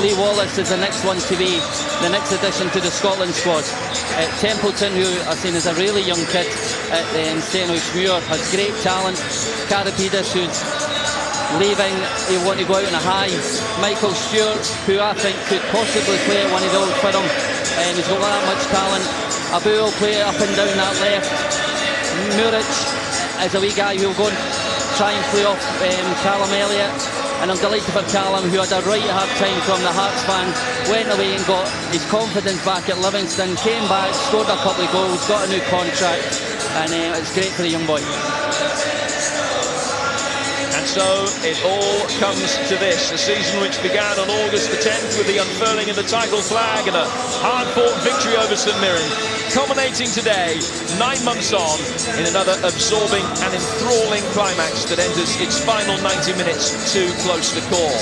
Lee Wallace is the next one to be the next addition to the Scotland squad. Templeton, who I've seen as a really young kid at St Muir, has great talent. Karapidis, who's leaving, he'll want to go out on a high. Michael Stewart, who I think could possibly play at one of the Old Firm, and he's got that much talent. Abu will play up and down that left. Muric is a wee guy who'll go and try and play off Callum Elliott. And I'm delighted for Callum, who had a right hard time from the Hearts fans, went away and got his confidence back at Livingston, came back, scored a couple of goals, got a new contract, and it's great for the young boy. And so it all comes to this, a season which began on August the 10th with the unfurling of the title flag and a hard-fought victory over St Mirren, culminating today, 9 months on, in another absorbing and enthralling climax that enters its final 90 minutes too close to call.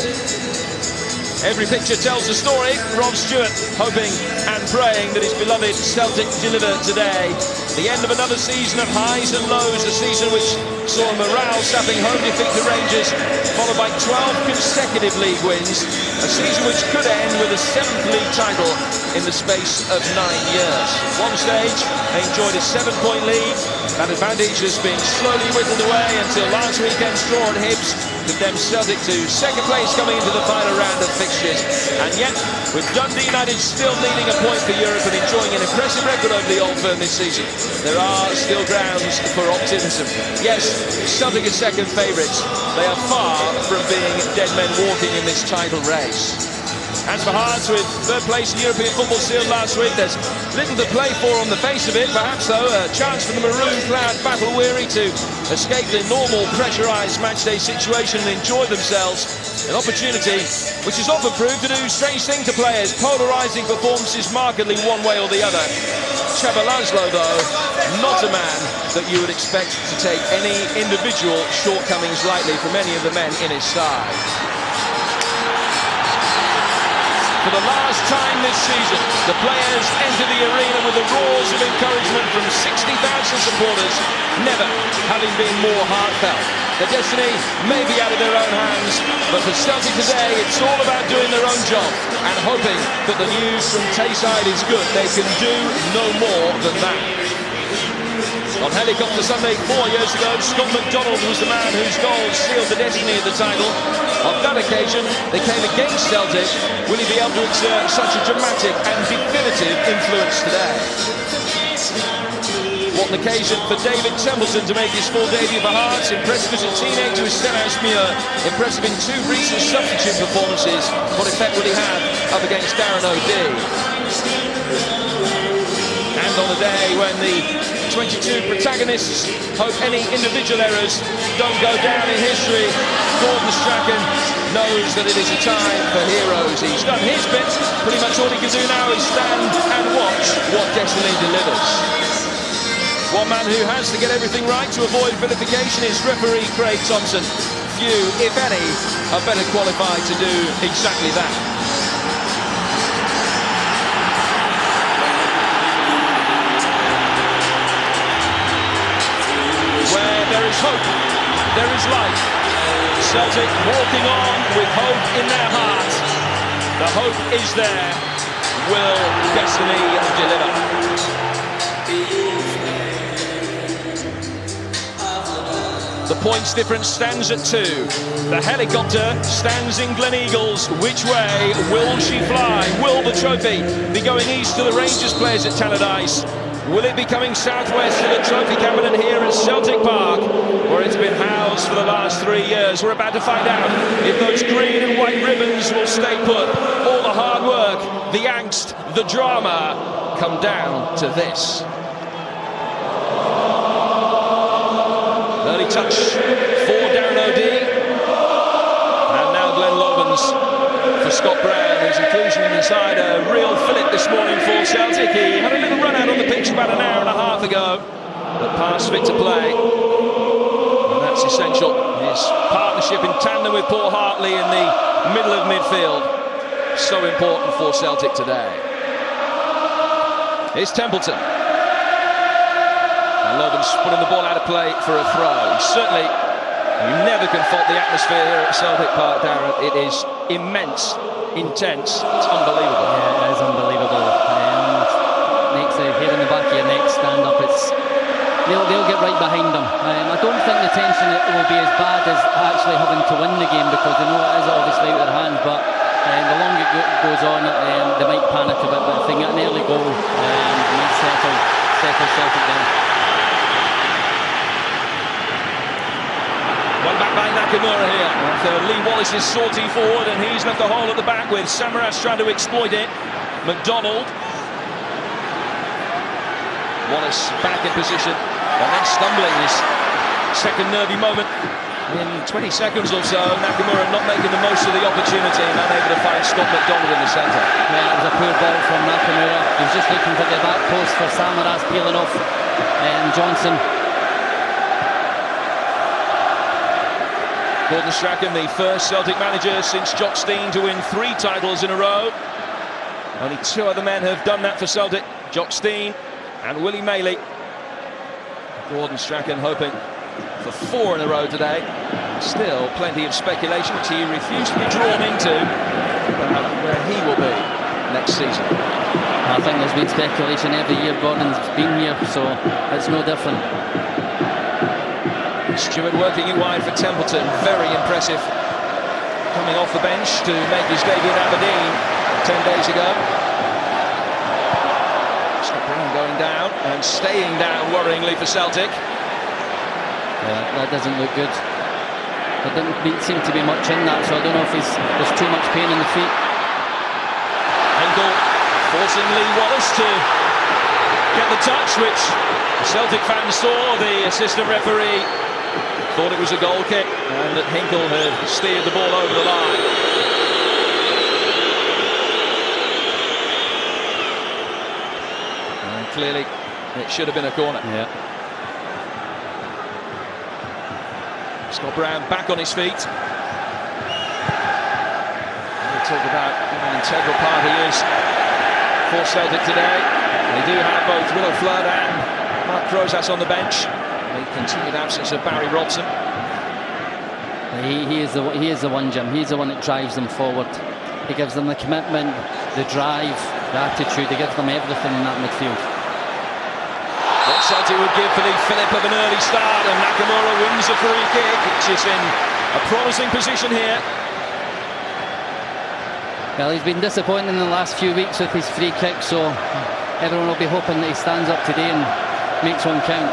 Every picture tells a story. Rob Stewart hoping and praying that his beloved Celtic deliver today. The end of another season of highs and lows, a season which saw a morale-sapping home defeat to Rangers, followed by 12 consecutive league wins, a season which could end with a 7th league title in the space of 9 years. At one stage, they enjoyed a 7-point lead. That advantage has been slowly whittled away until last weekend's draw at Hibs condemned Celtic to second place coming into the final round of fixtures. And yet, with Dundee United still needing a point for Europe and enjoying an impressive record over the Old Firm this season, there are still grounds for optimism. Yes, Celtic are second favourites. They are far from being dead men walking in this title race. As for Hearts, with third place in European football sealed last week, there's little to play for on the face of it. Perhaps, though, a chance for the maroon-clad battle-weary to escape the normal pressurised matchday situation and enjoy themselves. An opportunity which has often proved to do strange things to players, polarising performances markedly one way or the other. Cheba Laszlo, though, not a man that you would expect to take any individual shortcomings lightly from any of the men in his side. For the last time this season, the players enter the arena with the roars of encouragement from 60,000 supporters, never having been more heartfelt. Their destiny may be out of their own hands, but for Celtic today, it's all about doing their own job and hoping that the news from Tayside is good. They can do no more than that. On helicopter Sunday 4 years ago, Scott McDonald was the man whose goals sealed the destiny of the title. On that occasion, they came against Celtic. Will he be able to exert such a dramatic and definitive influence today? What an occasion for David Templeton to make his full debut for Hearts. Impressive as a teenager with St Muir. Impressive in 2 recent substitute performances. What effect will he have up against Darren O'Dea? And on a day when the 22 protagonists hope any individual errors don't go down in history, Gordon Strachan knows that it is a time for heroes. He's done his bit. Pretty much all he can do now is stand and watch what destiny delivers. One man who has to get everything right to avoid vilification is referee Craig Thompson. Few, if any, are better qualified to do exactly that. Where there is hope, there is life. Celtic walking on with hope in their heart. The hope is there. Will destiny deliver? The points difference stands at 2. The helicopter stands in Gleneagles. Which way will she fly? Will the trophy be going east to the Rangers players at Tannadice? Will it be coming southwest to the trophy cabinet here at Celtic Park, where it's been housed for the last 3 years? We're about to find out if those green and white ribbons will stay put. All the hard work, the angst, the drama come down to this. Early touch for Darren O'Dea. And now Glenn Lovens for Scott Brown, whose inclusion inside a real fillip this morning for Celtic. He had a little run out on the pitch about an hour and a half ago, but pass fit to play. And that's essential. His partnership in tandem with Paul Hartley in the middle of midfield. So important for Celtic today. Here's Templeton. And Lovens putting the ball out of play for a throw. Certainly, you never can fault the atmosphere here at Celtic Park, Darren. It is immense. intense. It's unbelievable. Yeah, it is unbelievable. Makes the hair in the back of your neck stand up. They'll get right behind them. I don't think the tension will be as bad as actually having to win the game, because they know it is obviously out of their hands, but the longer it goes on, they might panic a bit, but if they get an early goal, they might settle Celtic down. One back by Nakamura here. So Lee Wallace is sorting forward, and he's left a hole at the back with Samaras trying to exploit it. McDonald. Wallace back in position, and then stumbling his second nervy moment. In 20 seconds or so, Nakamura not making the most of the opportunity and unable to find Scott McDonald in the centre. Yeah, it was a poor ball from Nakamura. He was just looking for the back post for Samaras, peeling off Johnson. Gordon Strachan, the first Celtic manager since Jock Stein to win 3 titles in a row. Only 2 other men have done that for Celtic, Jock Stein and Willie Maley. Gordon Strachan hoping for 4 in a row today. Still plenty of speculation, which he refused to be drawn into, about where he will be next season. I think there's been speculation every year Gordon's been here, so it's no different. Stewart working it wide for Templeton, very impressive. Coming off the bench to make his debut in Aberdeen 10 days ago. Scott Brown going down and staying down worryingly for Celtic. Yeah, that doesn't look good. There didn't seem to be much in that, so I don't know if there's too much pain in the feet. Hinkle forcing Lee Wallace to get the touch, which the Celtic fans saw. The assistant referee thought it was a goal kick, and that Hinkle had steered the ball over the line. And clearly it should have been a corner. Yeah. Scott Brown back on his feet. We talk about what an integral part he is for Celtic today. They do have both Willo Flood and Mark Crozas on the bench. The continued absence of Barry Robson. He is the one, Jim. He's the one that drives them forward. He gives them the commitment, the drive, the attitude. He gives them everything in that midfield. What Celtic would give for the fillip of an early start, and Nakamura wins a free kick, which is in a promising position here. Well, he's been disappointing in the last few weeks with his free kick, so everyone will be hoping that he stands up today and makes one count.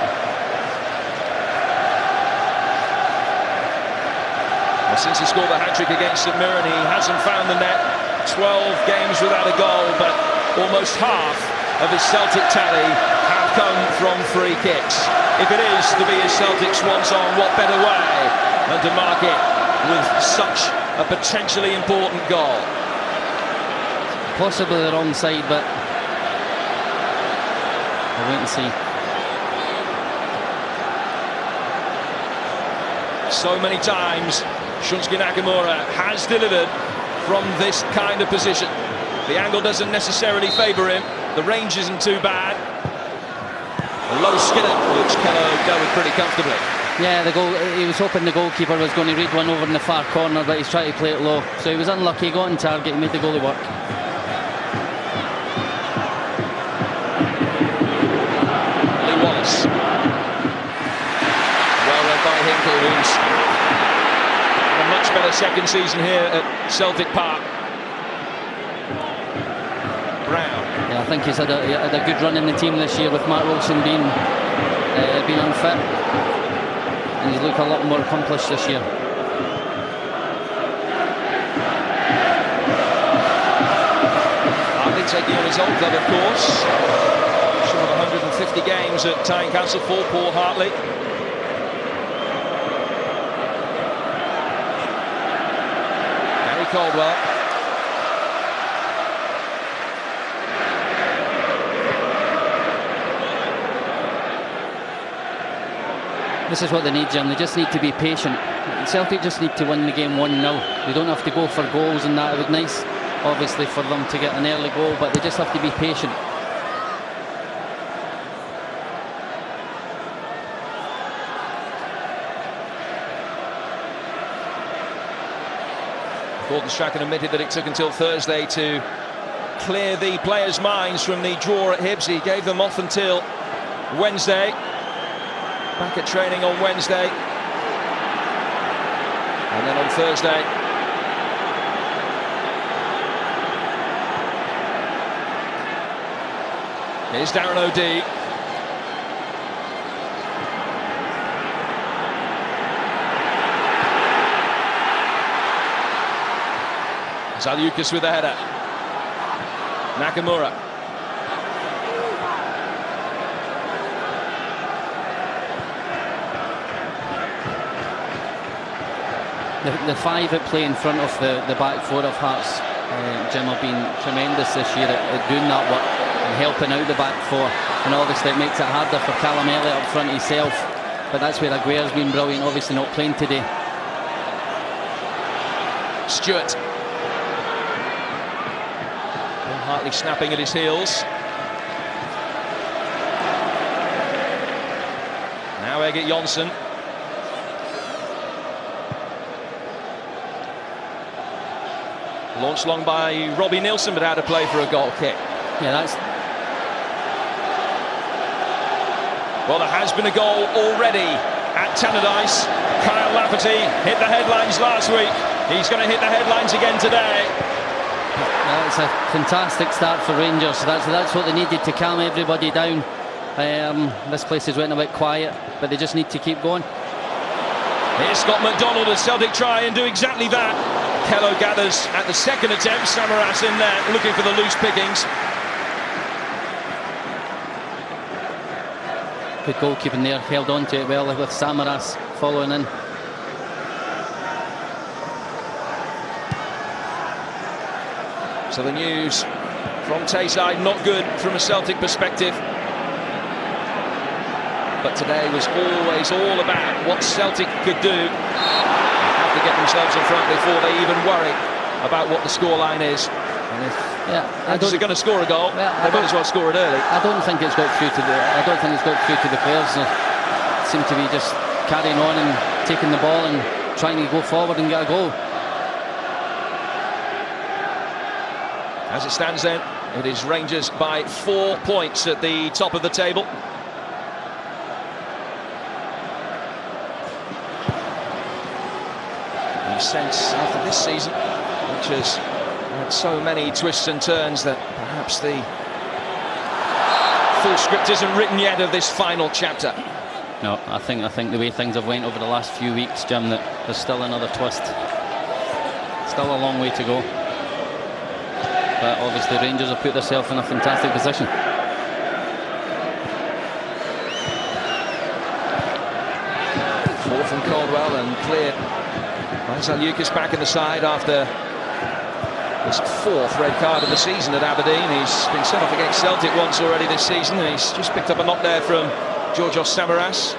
Well, since he scored the hat-trick against St Mirren, he hasn't found the net. 12 games without a goal, but almost half of his Celtic tally have come from free kicks. If it is to be a Celtic swan song, what better way than to mark it with such a potentially important goal? Possibly the wrong side, but we'll wait and see. So many times Shunsuke Nakamura has delivered from this kind of position. The angle doesn't necessarily favour him. The range isn't too bad. A low skinner, which Kello dealt with pretty comfortably. Yeah, the goal. He was hoping the goalkeeper was going to read one over in the far corner, but he's trying to play it low. So he was unlucky. He got on target. He made the goalie work. Lee Wallace. Well read by Hinkle, who's a much better second season here at Celtic Park. Brown. Yeah, I think he had a good run in the team this year with Matt Wilson being unfit. And he's looked a lot more accomplished this year. Hardly taking a result, though, of course. Short of 150 games at Tynecastle for Paul Hartley. Gary Caldwell. This is what they need, Jim. They just need to be patient. Celtic just need to win the game 1-0. They don't have to go for goals and that. It would be nice, obviously, for them to get an early goal, but they just have to be patient. Gordon Strachan admitted that it took until Thursday to clear the players' minds from the draw at Hibs. He gave them off until Wednesday. Back at training on Wednesday. And then on Thursday, here's Darren O'Dea. Zaliukas with the header. Nakamura. The five at play in front of the back four of Hearts, Jim, have been tremendous this year at doing that work and helping out the back four. And obviously it makes it harder for Callum Elliott up front himself. But that's where Aguirre's been brilliant, obviously not playing today. Stewart. Hartley snapping at his heels. Now Egert Jonsson. Launched long by Robbie Nielsen, but out of play for a goal kick. Yeah, that's... Well, there has been a goal already at Tannadice. Kyle Lafferty hit the headlines last week. He's going to hit the headlines again today. It's a fantastic start for Rangers. That's what they needed to calm everybody down. This place is went a bit quiet, but they just need to keep going. Here's Scott McDonald as Celtic try and do exactly that. Kello gathers at the second attempt. Samaras in there looking for the loose pickings. Good goalkeeping there, held on to it well with Samaras following in. So the news from Tayside, not good from a Celtic perspective. But today was always all about what Celtic could do. They have to get themselves in front before they even worry about what the scoreline is. And if Rangers are going to score a goal, they might as well score it early. I don't think it's got through to the players. They seem to be just carrying on and taking the ball and trying to go forward and get a goal. As it stands then, it is Rangers by 4 points at the top of the table. You sense after this season, which has had so many twists and turns, that perhaps the full script isn't written yet of this final chapter. No, I think the way things have went over the last few weeks, Jim, that there's still another twist. Still a long way to go. But obviously Rangers have put themselves in a fantastic position. Four from Caldwell and cleared by Zaliukas back in the side after his 4th red card of the season at Aberdeen. He's been sent off against Celtic once already this season, and he's just picked up a knock there from Georgios Samaras.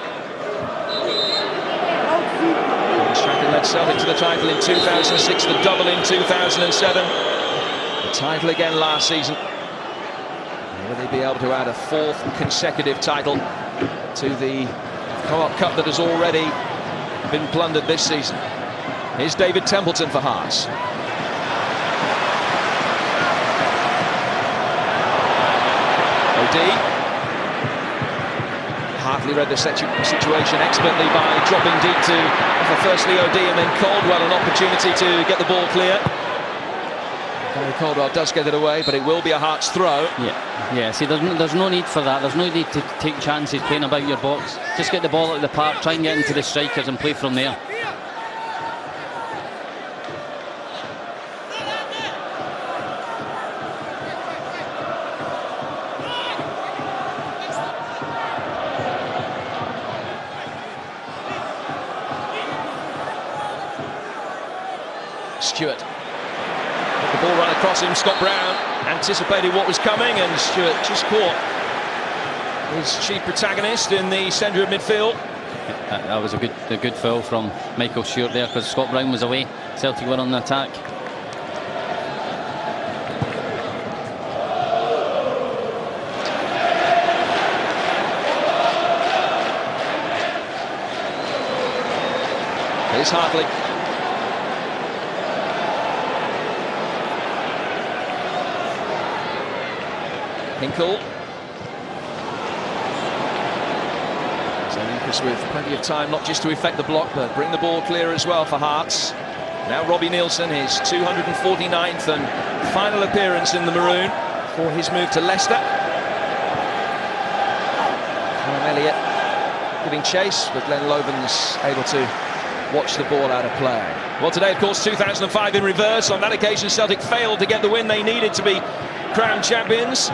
Strachan led Celtic to the title in 2006, the double in 2007. Title again last season. Will they be able to add a 4th consecutive title to the Co-op Cup that has already been plundered this season? Here's David Templeton for Hearts. O'Dea. Hartley read the situation expertly by dropping deep to offer firstly O'Dea and then Caldwell an opportunity to get the ball clear. Gary Caldwell does get it away, but it will be a Hearts throw. Yeah. See, there's no need for that. There's no need to take chances playing about your box. Just get the ball out of the park, try and get into the strikers and play from there. Stewart. The ball ran across him. Scott Brown anticipated what was coming, and Stewart just caught his chief protagonist in the centre of midfield. That was a good foul from Michael Stewart there, because Scott Brown was away. Celtic were on the attack. Here's Hartley. Hinkle. So Lucas with plenty of time, not just to effect the block, but bring the ball clear as well for Hearts. Now Robbie Nielsen, his 249th and final appearance in the Maroon for his move to Leicester. Callum Elliott giving chase, but Glenn Loven's able to watch the ball out of play. Well, today, of course, 2005 in reverse. On that occasion, Celtic failed to get the win they needed to be crowned champions.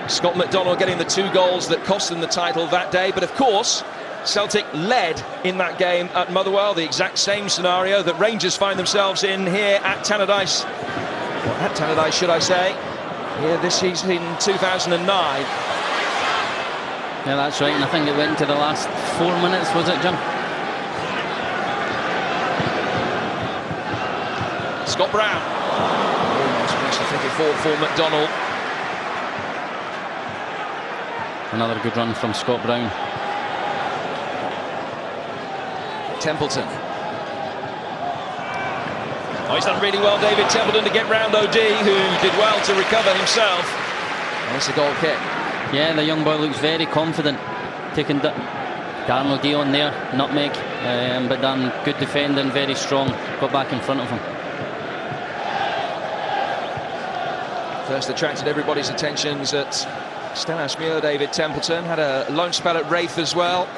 Scott McDonald getting the 2 goals that cost them the title that day. But, of course, Celtic led in that game at Motherwell. The exact same scenario that Rangers find themselves in here at Tannadice. Well, at Tannadice, should I say. Here this season in 2009. Yeah, that's right. And I think it went to the last 4 minutes, was it, Jim? Scott Brown. Almost reached the thicket for McDonald. Another good run from Scott Brown. Templeton. Oh, he's done really well, David Templeton, to get round OD, who did well to recover himself. And it's a goal kick. Yeah, the young boy looks very confident. Taking Darren O'D on there, nutmeg, but done good defending, very strong. Got back in front of him. First attracted everybody's attentions at Stenhousemuir. David Templeton had a loan spell at Wraith as well.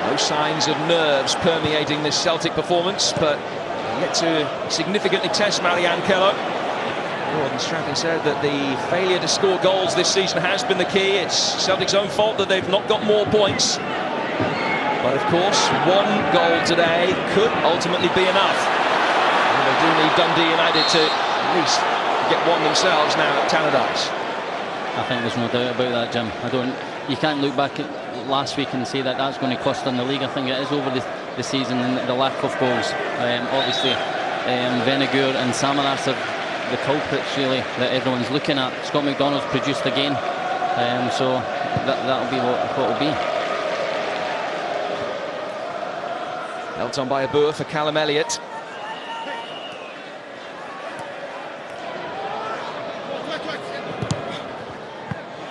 No signs of nerves permeating this Celtic performance, but yet to significantly test Marianne Kello. Gordon Strachan said that the failure to score goals this season has been the key. It's Celtic's own fault that they've not got more points. But of course, 1 goal today could ultimately be enough. And they do need Dundee United to at least get one themselves now at Tannadice. I think there's no doubt about that, Jim. You can't look back at last week and say that that's going to cost them the league. I think it is over the season and the lack of goals. Obviously, Venegoor and Samaras are the culprits really that everyone's looking at. Scott McDonald's produced again, so that'll be what will be. Held on by a Boer for Callum Elliott.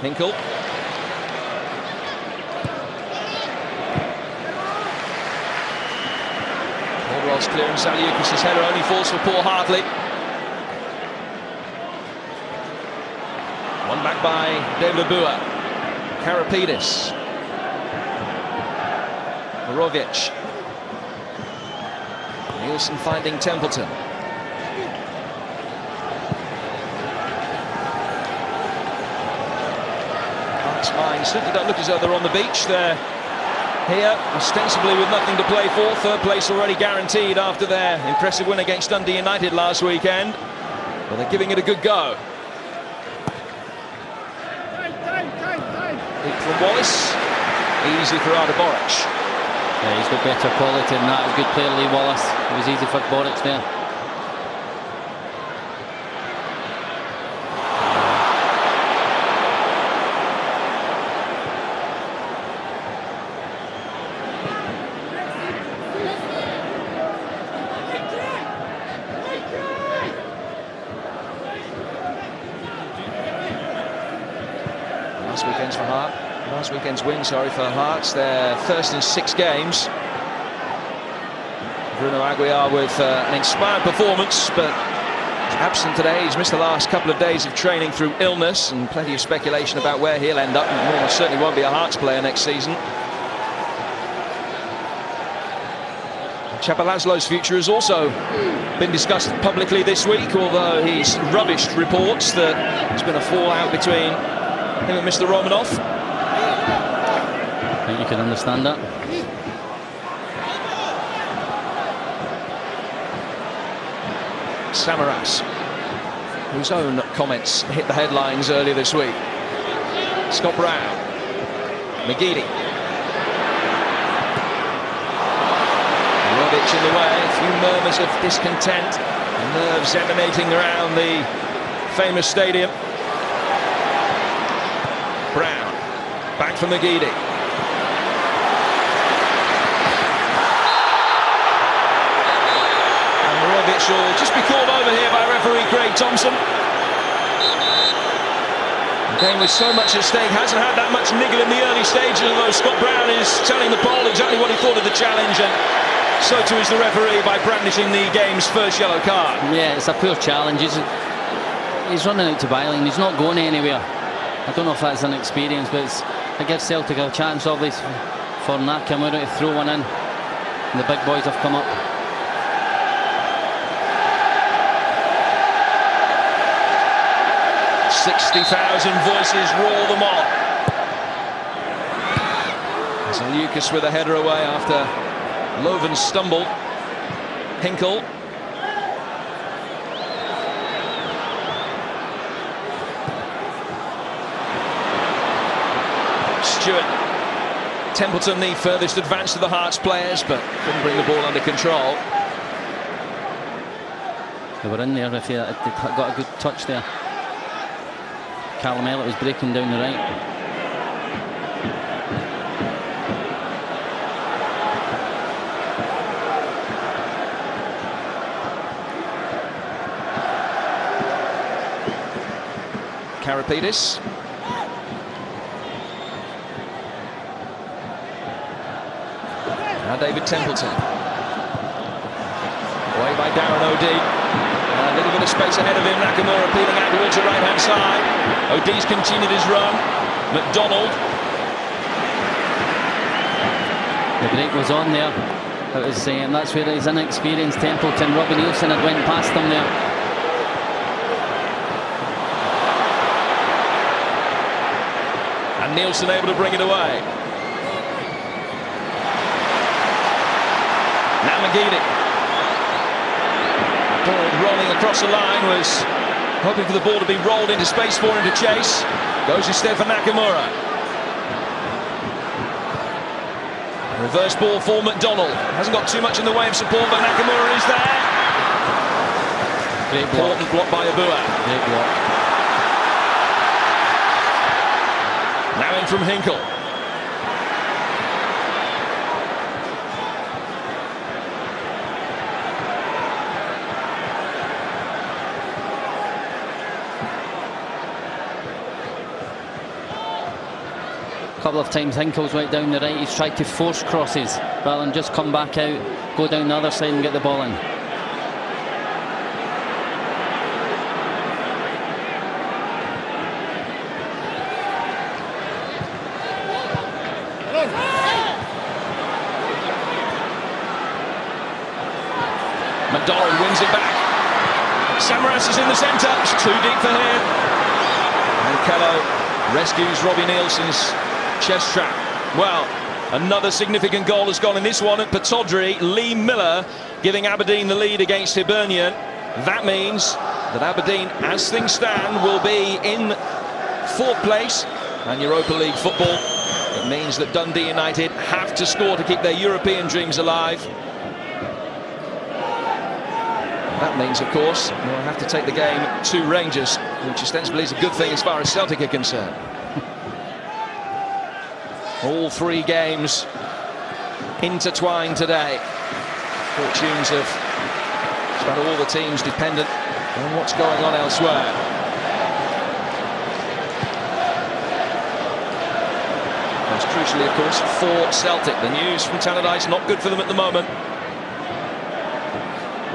Hinkle. Alderweireld clearing Zaliukas' header only falls for Paul Hartley. One back by David Abua. Karapidis. Morovic. Nielsen finding Templeton. Hearts' minds certainly don't look as though they're on the beach. They're here, ostensibly with nothing to play for. Third place already guaranteed after their impressive win against Dundee United last weekend. Well, they're giving it a good go. From Wallace, easy for Arda Boric. Yeah, he's got better quality than that. Good player, Lee Wallace. It was easy for Boric there. Last weekend's win, for Hearts. Their first in 6 games. Bruno Aguiar with an inspired performance, but absent today. He's missed the last couple of days of training through illness, and plenty of speculation about where he'll end up. And almost certainly won't be a Hearts player next season. Chapalaslo's future has also been discussed publicly this week, although he's rubbished reports that there's been a fallout between him and Mr. Romanoff. I think you can understand that. Samaras, whose own comments hit the headlines earlier this week. Scott Brown. McGeady. Rovic in the way. A few murmurs of discontent. Nerves emanating around the famous stadium. Brown. Back from McGeady. Mitchell just be called over here by referee Craig Thompson. The game with so much at stake hasn't had that much niggle in the early stages, although Scott Brown is telling the ball exactly what he thought of the challenge, and so too is the referee by brandishing the game's first yellow card. Yeah, it's a poor challenge. He's running out to byline. He's not going anywhere. I don't know if that's an experience, but it gives Celtic a chance, obviously, for Nakamura to throw one in. And the big boys have come up. "60,000 voices roar them on." So Lucas with a header away after Loven's stumble. Hinkle. Stewart. Templeton the furthest advance to the Hearts players, but couldn't bring the ball under control. They were in there if they got a good touch there. Callum Elliott was breaking down the right. Karapidis. Now David Templeton. Away by Darren O'Dea. A little bit of space ahead of him. Nakamura peeling out towards the right-hand side. O'Dea's continued his run. McDonald. The break was on there. It was, that's where his inexperienced Templeton, Robbie Nielsen, had went past him there. And Nielsen able to bring it away. Now McGeady. Ball rolling across the line, was hoping for the ball to be rolled into space for him to chase. Goes instead for Nakamura. Reverse ball for McDonald. Hasn't got too much in the way of support, but Nakamura is there. Great block. Important block by Abua. Great block. Now in from Hinkle. A couple of times Hinkle's went down the right. He's tried to force crosses rather than just come back out, go down the other side and get the ball in. McDonald wins it back. Samaras is in the centre. It's too deep for him. And Kello rescues Robbie Nielsen's chest trap. Well, another significant goal has gone in this one at Pataudry. Lee Miller giving Aberdeen the lead against Hibernian. That means that Aberdeen, as things stand, will be in fourth place and Europa League football. It means that Dundee United have to score to keep their European dreams alive. That means, of course, they'll have to take the game to Rangers, which ostensibly is a good thing as far as Celtic are concerned. All three games intertwined today. Fortunes of just about all the teams dependent on what's going on elsewhere. Most crucially, of course, for Celtic. The news from Tannadice not good for them at the moment.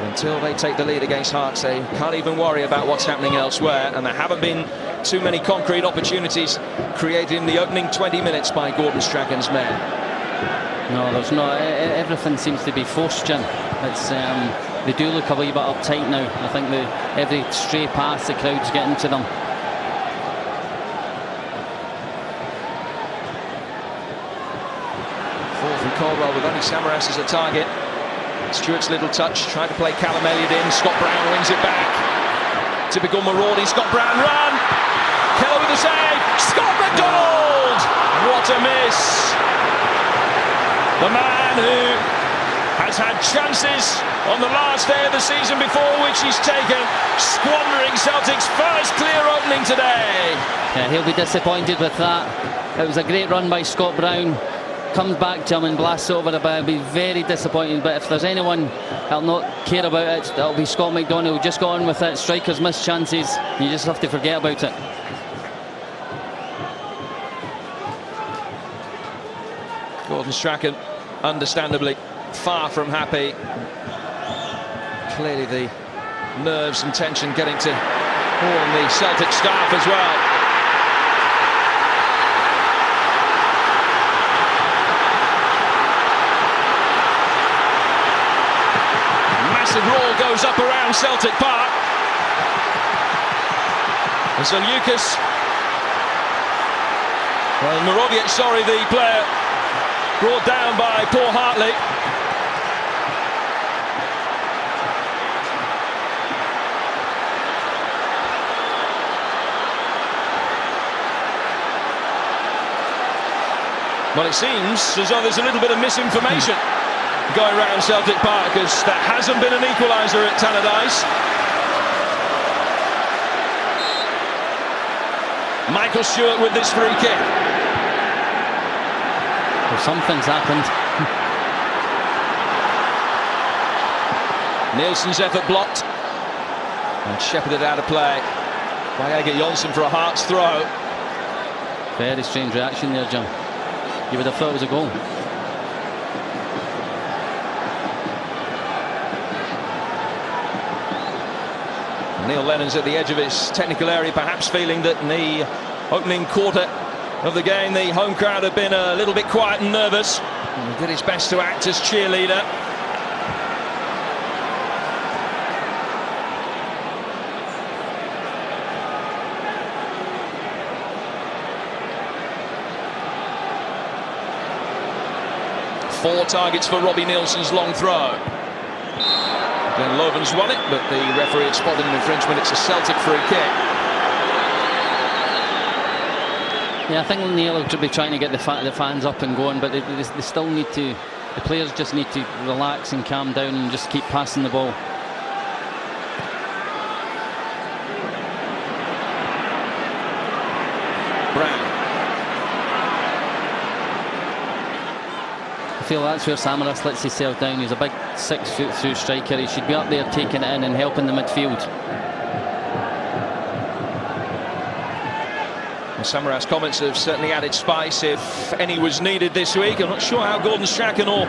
Until they take the lead against Hearts, they can't even worry about what's happening elsewhere, and there haven't been too many concrete opportunities created in the opening 20 minutes by Gordon Strachan's men. No, there's not. Everything seems to be forced, Jim. It's they do look a wee bit uptight now. I think every stray pass, the crowd's getting to them. Four from Caldwell with only Samaras as a target. Stewart's little touch, trying to play Callum Elliott in. Scott Brown wins it back. Typical marauding Scott Brown run. Keller with the save. Scott McDonald! What a miss! The man who has had chances on the last day of the season before which he's taken, squandering Celtic's first clear opening today. Yeah, he'll be disappointed with that. It was a great run by Scott Brown. comes back to him and blasts over the bar, it'll be very disappointing. But if there's anyone that'll not care about it, that'll be Scott McDonald. Just got on with it. Strikers miss chances. You just have to forget about it. Gordon Strachan, understandably, far from happy. Clearly the nerves and tension getting to all the Celtic staff as well. Massive roar goes up around Celtic Park. And so Lucas, Morovic, sorry, the player brought down by Paul Hartley. Well, it seems as though there's a little bit of misinformation going around Celtic Park, as there hasn't been an equaliser at Tannadice. Michael Stewart with this free kick. Well, something's happened. Nielsen's effort blocked and shepherded out of play by Egger Jonsson for a Hearts throw. Very strange reaction there, Jim. You would have thought it was a goal. Neil Lennon's at the edge of his technical area, perhaps feeling that in the opening quarter of the game the home crowd had been a little bit quiet and nervous. And he did his best to act as cheerleader. Four targets for Robbie Nielsen's long throw. Glenn Loven's won it, but the referee had spotted an infringement. It's a Celtic free kick. Yeah, I think Neil will be trying to get the fans up and going, but they still need to. The players just need to relax and calm down and just keep passing the ball. Brown. I feel that's where Samaras lets himself down. He's a big 6 foot through striker. He should be up there taking it in and helping the midfield. And Samaras' comments have certainly added spice if any was needed this week. I'm not sure how Gordon Strachan or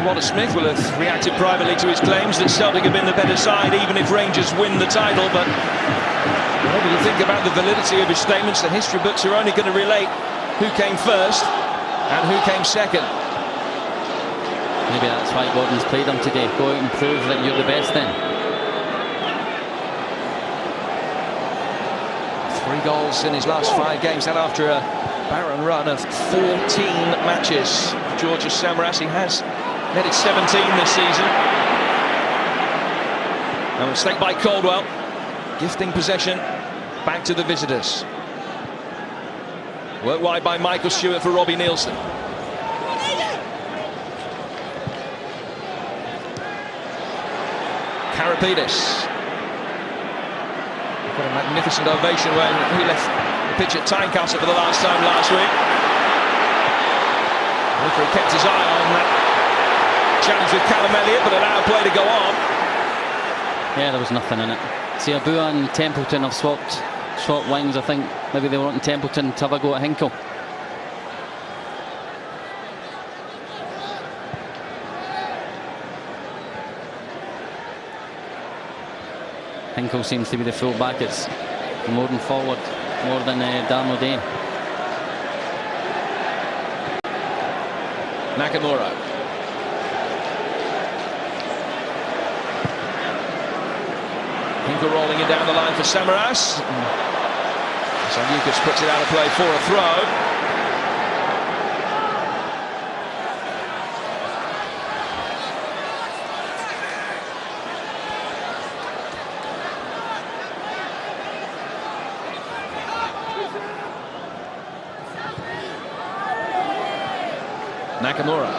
Wallace Smith will have reacted privately to his claims that Celtic have been the better side even if Rangers win the title. But whatever you think about the validity of his statements, the history books are only going to relate who came first and who came second. Maybe that's why Gordon's played him today. Go out and prove that you're the best then. 3 goals in his last 5 games, that after a barren run of 14 matches. Georgios Samaras has netted 17 this season. A mistake by Caldwell, gifting possession back to the visitors. Worked wide by Michael Stewart for Robbie Nielsen. Karapidis got a magnificent ovation when he left the pitch at Tynecastle for the last time last week. Referee kept his eye on that challenge with Callum Elliott, but allowed play to go on. Yeah, there was nothing in it. See, Abua and Templeton have swapped wings. I think maybe they were wanting Templeton to have a go at Hinkle. Hinkle seems to be the full back. It's more than forward, more than Dan O'Day. Nakamura. Hinkle rolling it down the line for Samaras. So Lucas puts it out of play for a throw. Nakamura.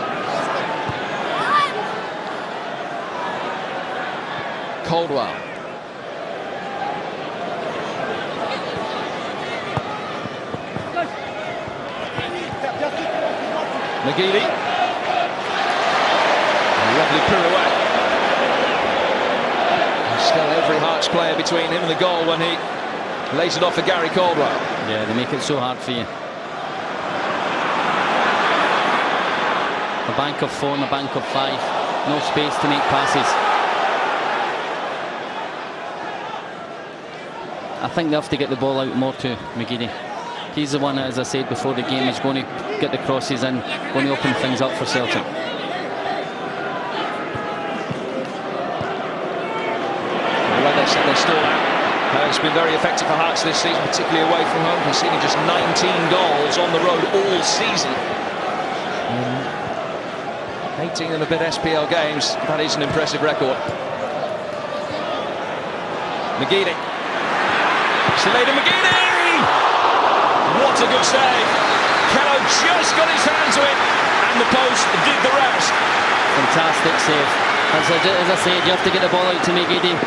Caldwell. McGeady. A lovely pirouette. Still every Hearts player between him and the goal when he lays it off for Gary Caldwell. Yeah, they make it so hard for you. A bank of 4 and a bank of 5. No space to make passes. I think they have to get the ball out more to McGeady. He's the one, as I said before the game, is going to get the crosses in, going to open things up for Celtic. Their stall has been very effective for Hearts this season, particularly away from home, conceding just 19 goals on the road all season. 18 and a bit SPL games. That is an impressive record. McGeady. Slater McGeady! What a good save. Kello just got his hand to it, and the post did the rest. Fantastic save. As I said, you have to get the ball out to McGeady.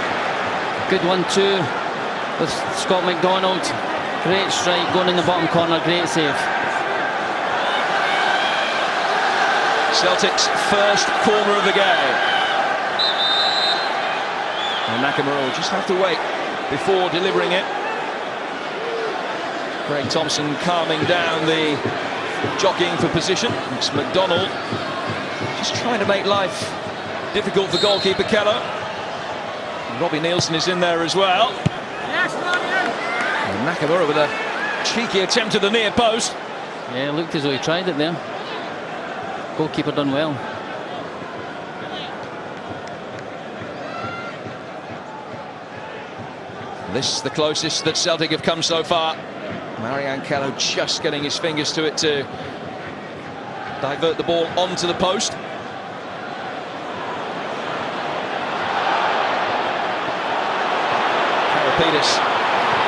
Good 1-2 with Scott McDonald. Great strike going in the bottom corner. Great save. Celtic's first corner of the game. And Nakamura will just have to wait before delivering it. Craig Thompson calming down the jockeying for position. It's McDonald just trying to make life difficult for goalkeeper Kello. Robbie Nielsen is in there as well. And Nakamura with a cheeky attempt at the near post. Yeah, it looked as though he tried it there. Goalkeeper done well. This is the closest that Celtic have come so far. Marianne Kello just getting his fingers to it to divert the ball onto the post. Karapetis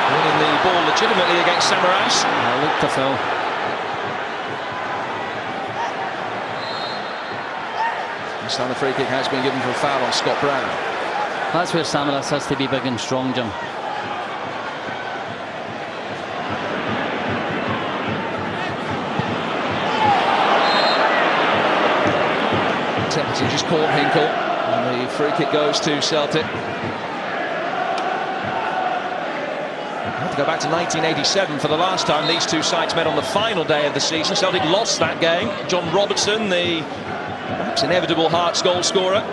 winning the ball legitimately against Samaras. Looked to foul. This time the free kick has been given for a foul on Scott Brown. That's where Samaras has to be big and strong, Jim. Templeton just caught Hinkle, and the free kick goes to Celtic. I have to go back to 1987 for the last time these two sides met on the final day of the season. Celtic lost that game. John Robertson, the perhaps inevitable Hearts goal scorer.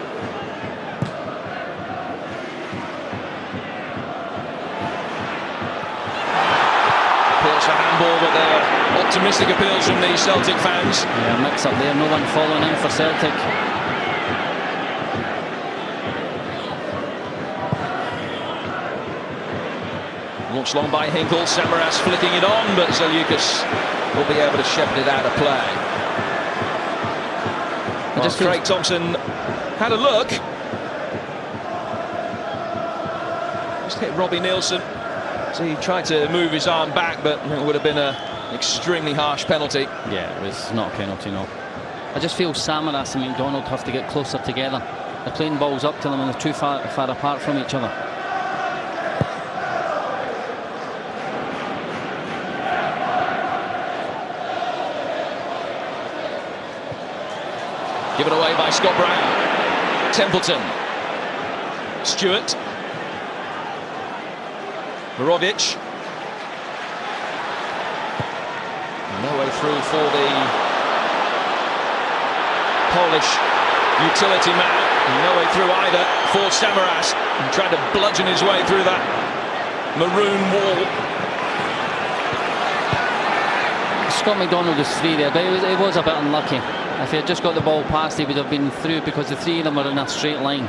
Appeals for handball, but they're optimistic appeals from the Celtic fans. Yeah, mix up there. No one following in for Celtic. Launched long by Hinkle, Samaras flicking it on, but Zeliukas will be able to shepherd it out of play. Just Craig Thompson had a look. Just hit Robbie Nielsen. So he tried to move his arm back, but it would have been an extremely harsh penalty. Yeah, it was not a penalty, no. I just feel Samaras and McDonald have to get closer together. They're playing balls up to them and they're too far apart from each other. Given away by Scott Brown. Templeton. Stewart. Mirovic. No way through for the Polish utility man. No way through either for Samaras. He tried to bludgeon his way through that maroon wall. Scott McDonald was free there, but it was a bit unlucky. If he had just got the ball past, he would have been through because the three of them were in a straight line.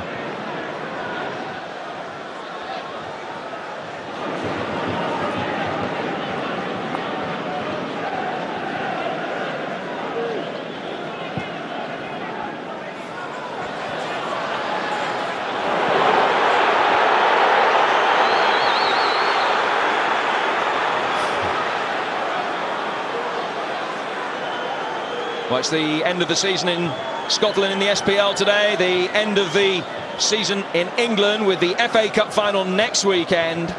Well, it's the end of the season in Scotland in the SPL today, the end of the season in England with the FA Cup final next weekend.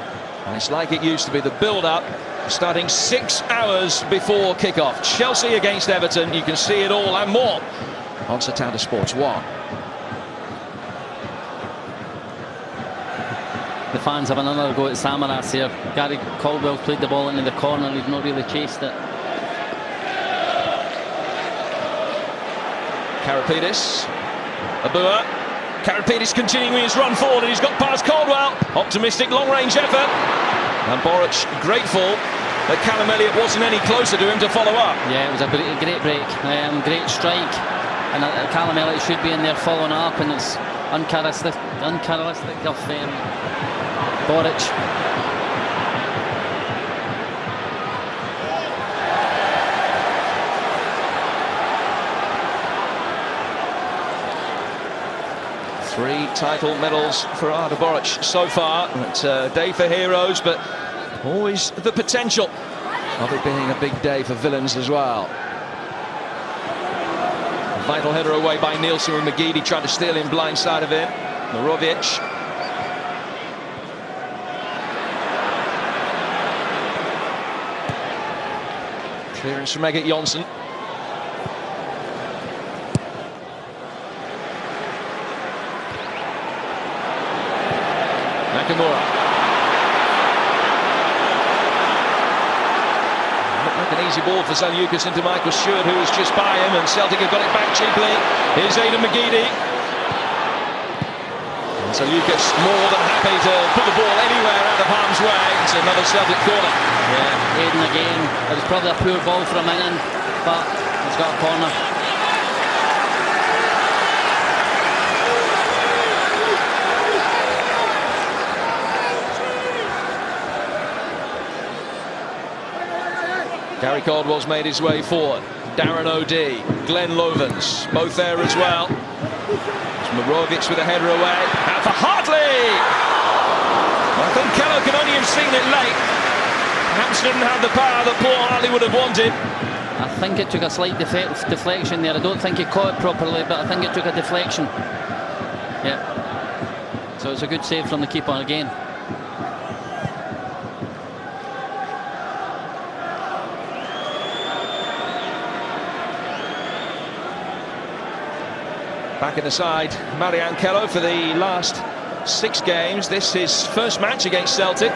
And it's like it used to be, the build-up starting 6 hours before kick-off. Chelsea against Everton. You can see it all and more on Satanta Sports 1. The fans have another go at Samaras here. Gary Caldwell played the ball into the corner. He's not really chased it. Karapidis. Abua. Karapidis continuing his run forward, and he's got past Caldwell. Optimistic long-range effort. And Boric grateful that Callum Elliott wasn't any closer to him to follow up. Yeah, it was a great break. Great strike. And Callum Elliott should be in there following up, and it's uncharacteristic of Boric. Three title medals for Arda Boric so far. It's a day for heroes, but always the potential of it being a big day for villains as well. A vital header away by Nielsen with McGeady trying to steal him blindside of him. Morovic. Clearance from Egert Jonsson. Nakamura. Looked like an easy ball for Zaliukas into Michael Stewart, who was just by him, and Celtic have got it back cheaply. Here's Aidan McGeady. And Zaliukas more than happy to put the ball anywhere out of harm's way. It's another Celtic corner. Yeah, Aidan again. It was probably a poor ball for a minute, but he's got a corner. Gary Caldwell's made his way forward. Darren O'Dea, Glenn Lovens, both there as well. Morovic with a header away. Out for Hartley! I think Kello can only have seen it late. Perhaps didn't have the power that Paul Hartley would have wanted. I think it took a slight deflection there. I don't think he caught it properly, but I think it took a deflection. Yeah. So it's a good save from the keeper again. Back in the side, Marianne Kello for the last 6 games. This his first match against Celtic.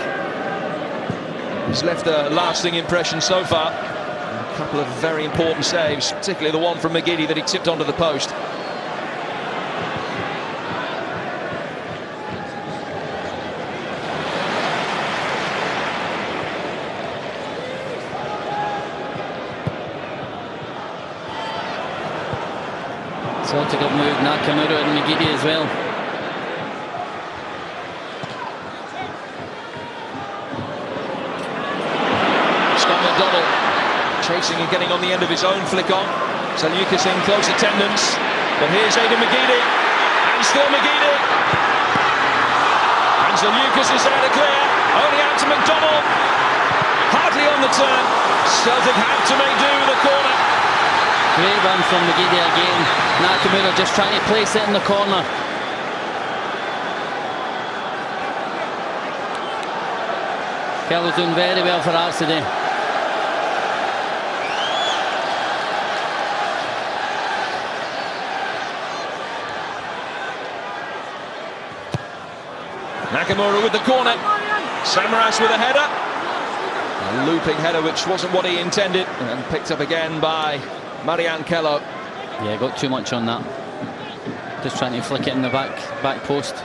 He's left a lasting impression so far. A couple of very important saves, particularly the one from McGeady that he tipped onto the post. Celtic have moved Nakamura and McGeady as well. Scott McDonald chasing and getting on the end of his own flick on. Zaliukas in close attendance. But here's Aidan McGeady. And still McGeady. And Zaliukas is there to clear. Only out to McDonald. Hardly on the turn. Celtic have to make do with the corner. Great run from McGeady again. Nakamura just trying to place it in the corner. Kello's doing very well for Hearts today. Nakamura with the corner. Samaras with a header. A looping header which wasn't what he intended, and picked up again by Marianne Kello. Yeah, got too much on that. Just trying to flick it in the back post.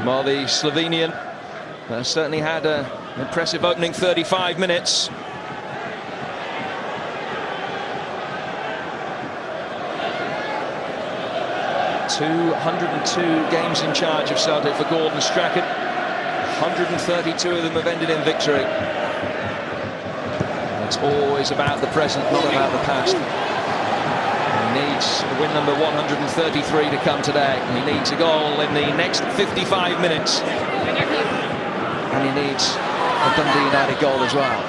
Well, the Slovenian certainly had an impressive opening 35 minutes. "202 games in charge of Celtic for Gordon Strachan. 132 of them have ended in victory. It's always about the present, not about the past. He needs win number 133 to come today. He needs a goal in the next 55 minutes. And he needs a Dundee United goal as well.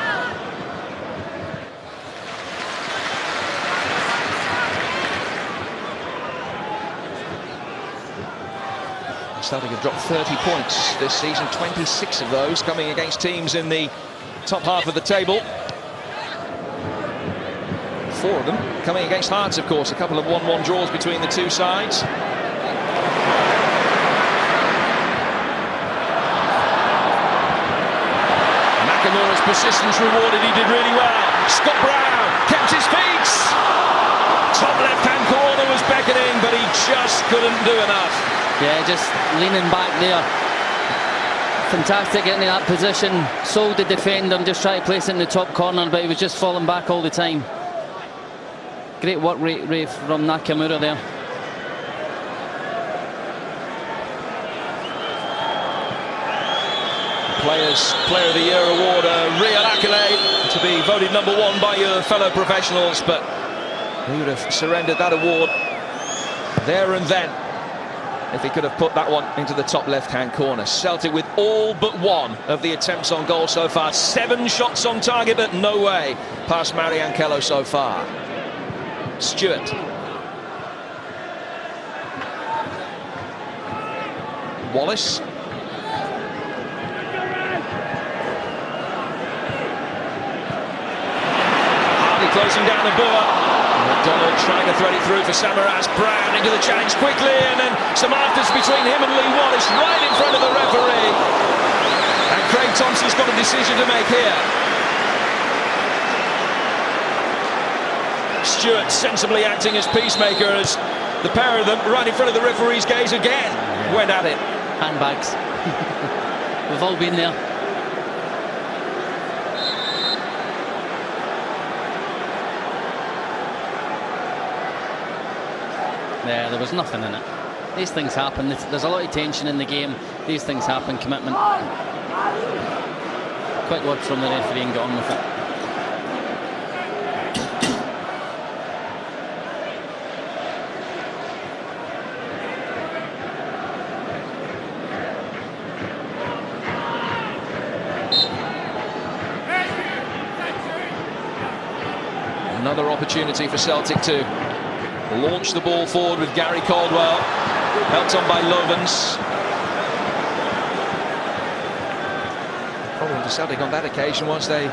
Celtic have dropped 30 points this season, 26 of those coming against teams in the top half of the table. 4 of them coming against Hearts, of course. A couple of 1-1 draws between the two sides. Nakamura's persistence rewarded. He did really well. Scott Brown kept his feet. Top left-hand corner was beckoning, but he just couldn't do enough. Yeah, just leaning back there. Fantastic getting in that position. Sold the defender and just tried to place it in the top corner, but he was just falling back all the time. Great work rate from Nakamura there. Player of the Year award, a real accolade to be voted #1 by your fellow professionals, but he would have surrendered that award there and then if he could have put that one into the top left-hand corner. Celtic with all but 1 of the attempts on goal so far. 7 shots on target, but no way past Mariankello so far. Stewart. Wallace. Closing down the Boer. McDonald trying to thread it through for Samaras. Brown into the challenge quickly, and then some afters between him and Lee Wallace right in front of the referee. And Craig Thompson's got a decision to make here. Stewart sensibly acting as peacemaker as the pair of them right in front of the referee's gaze again went at it. Handbags. We've all been there. Yeah, there was nothing in it. These things happen. There's a lot of tension in the game. These things happen. Commitment. Quick word from the referee and get on with it. Another opportunity for Celtic to launch the ball forward with Gary Caldwell, helped on by Lovens. The problem for Celtic on that occasion was they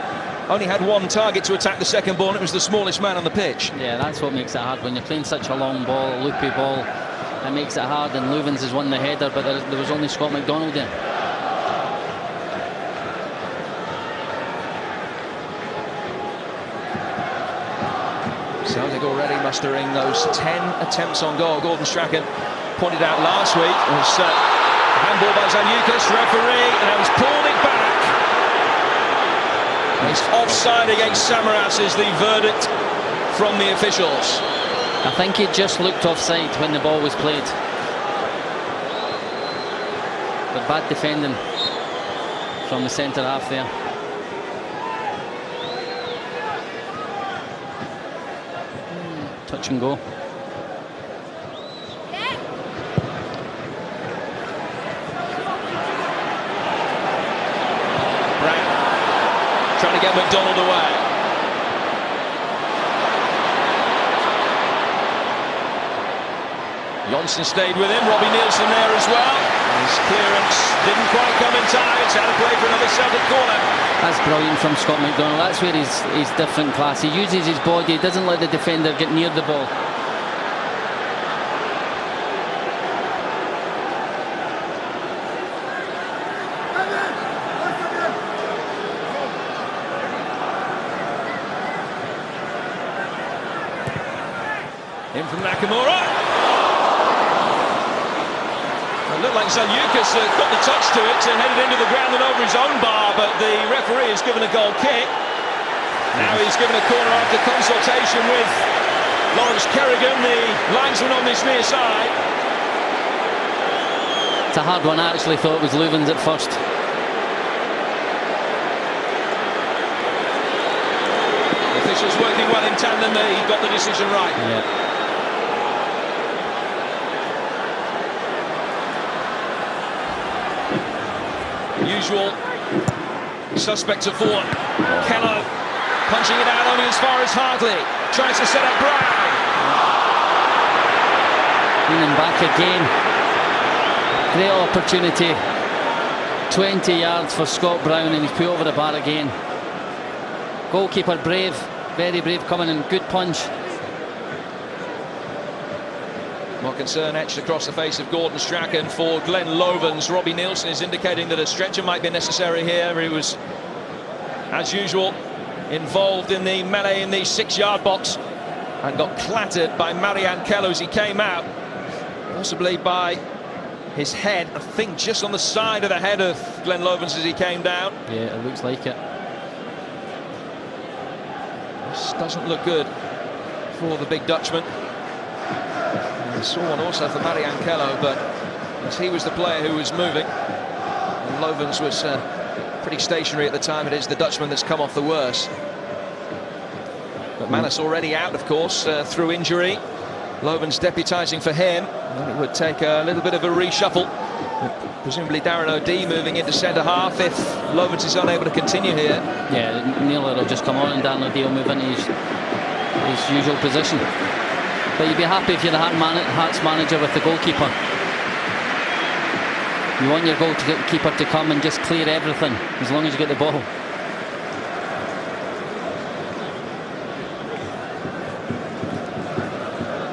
only had 1 target to attack the second ball, and it was the smallest man on the pitch. Yeah, that's what makes it hard. When you're playing such a long ball, a loopy ball, it makes it hard, and Lovens has won the header, but there was only Scott McDonald there. Celtic already mustering those 10 attempts on goal. Gordon Strachan pointed out last week. It was handball by Zaniukas, referee, and he's pulled it back. It's offside against Samaras is the verdict from the officials. I think he just looked offside when the ball was played. But bad defending from the centre half there. Touch and go. Brown trying to get McDonald away. Johnson stayed with him. Robbie Nielsen there as well. His clearance didn't quite come in time. It's out of play for another Celtic corner. That's brilliant from Scott McDonald. That's where he's different class. He uses his body. He doesn't let the defender get near the ball. In from Nakamura. It looked like Zaniukas got the touch to it and headed into the ground and over his own bar, but the referee has given a goal kick. Now he's given a corner after consultation with Lawrence Kerrigan, the linesman on this near side. It's a hard one. I actually thought it was Lovens at first. The officials working well in tandem. He got the decision right. Yeah. Usual suspects of 4. Kello punching it out only as far as Hartley. Tries to set up Brown. Leaning back again. Great opportunity. 20 yards for Scott Brown, and he's put over the bar again. Goalkeeper brave, very brave, coming in, good punch. More concern etched across the face of Gordon Strachan for Glenn Lovens. Robbie Nielsen is indicating that a stretcher might be necessary here. He was, as usual, involved in the melee in the 6-yard box and got clattered by Marianne Kello as he came out, possibly by his head, I think just on the side of the head of Glenn Lovens as he came down. Yeah, it looks like it. This doesn't look good for the big Dutchman. I saw one also for Marianne Kello, but as he was the player who was moving, and Lovens was pretty stationary at the time, it is the Dutchman that's come off the worst. But Manus already out, of course, through injury. Lovens deputising for him. And it would take a little bit of a reshuffle. Presumably Darren O'Dea moving into centre half if Lovens is unable to continue here. Yeah, Neil will just come on and Darren O'Dea will move into his usual position. But you'd be happy if you're the Hearts manager with the goalkeeper. You want your goalkeeper to come and just clear everything as long as you get the ball.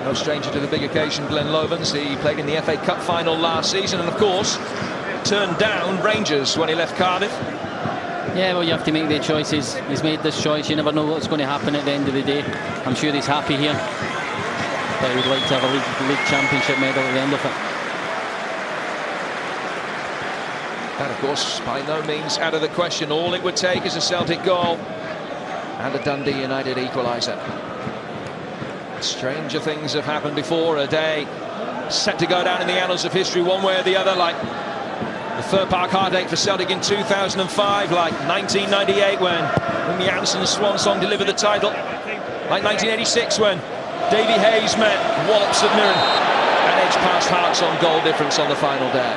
No stranger to the big occasion, Glenn Lovens. He played in the FA Cup final last season and, of course, turned down Rangers when he left Cardiff. Yeah, well, you have to make the choices. He's made this choice. You never know what's going to happen at the end of the day. I'm sure he's happy here, but he would like to have a league championship medal at the end of it. That, of course, by no means out of the question. All it would take is a Celtic goal and a Dundee United equaliser. Stranger things have happened before. A day set to go down in the annals of history one way or the other, like the Fir Park heartache for Celtic in 2005, like 1998 when Wim Janssen's swan song delivered the title, like 1986 when Davy Hayes met Wallops of Mirren and edged past Hearts on goal difference on the final day.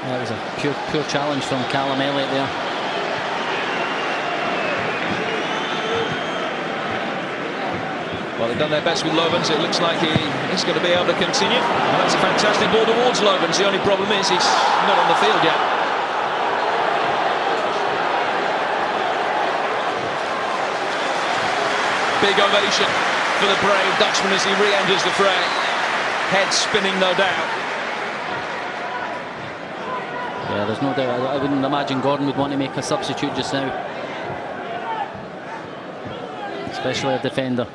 That was a pure challenge from Callum Elliott there. Well, they've done their best with Lovens. It looks like he is going to be able to continue. And that's a fantastic ball towards Lovens. The only problem is he's not on the field yet. Big ovation for the brave Dutchman as he re-enters the fray. Head spinning, no doubt. Yeah, there's no doubt. I wouldn't imagine Gordon would want to make a substitute just now, especially a defender.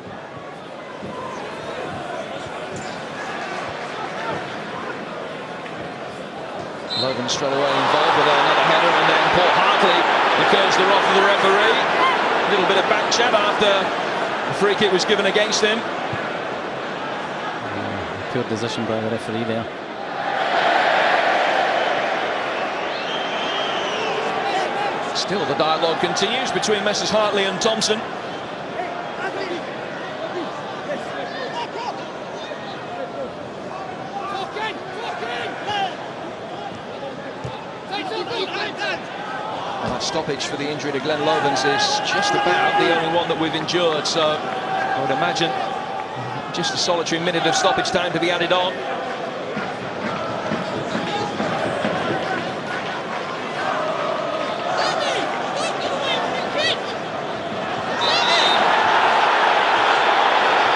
Logan straight away involved with another header, and then Paul Hartley recurs the wrath of the referee. A little bit of back chat after the free kick was given against him. Poor decision by the referee there. Still the dialogue continues between Messrs Hartley and Thompson. And that stoppage for the injury to Glenn Lovens is just about the only one that we've endured, so I would imagine just a solitary minute of stoppage time to be added on.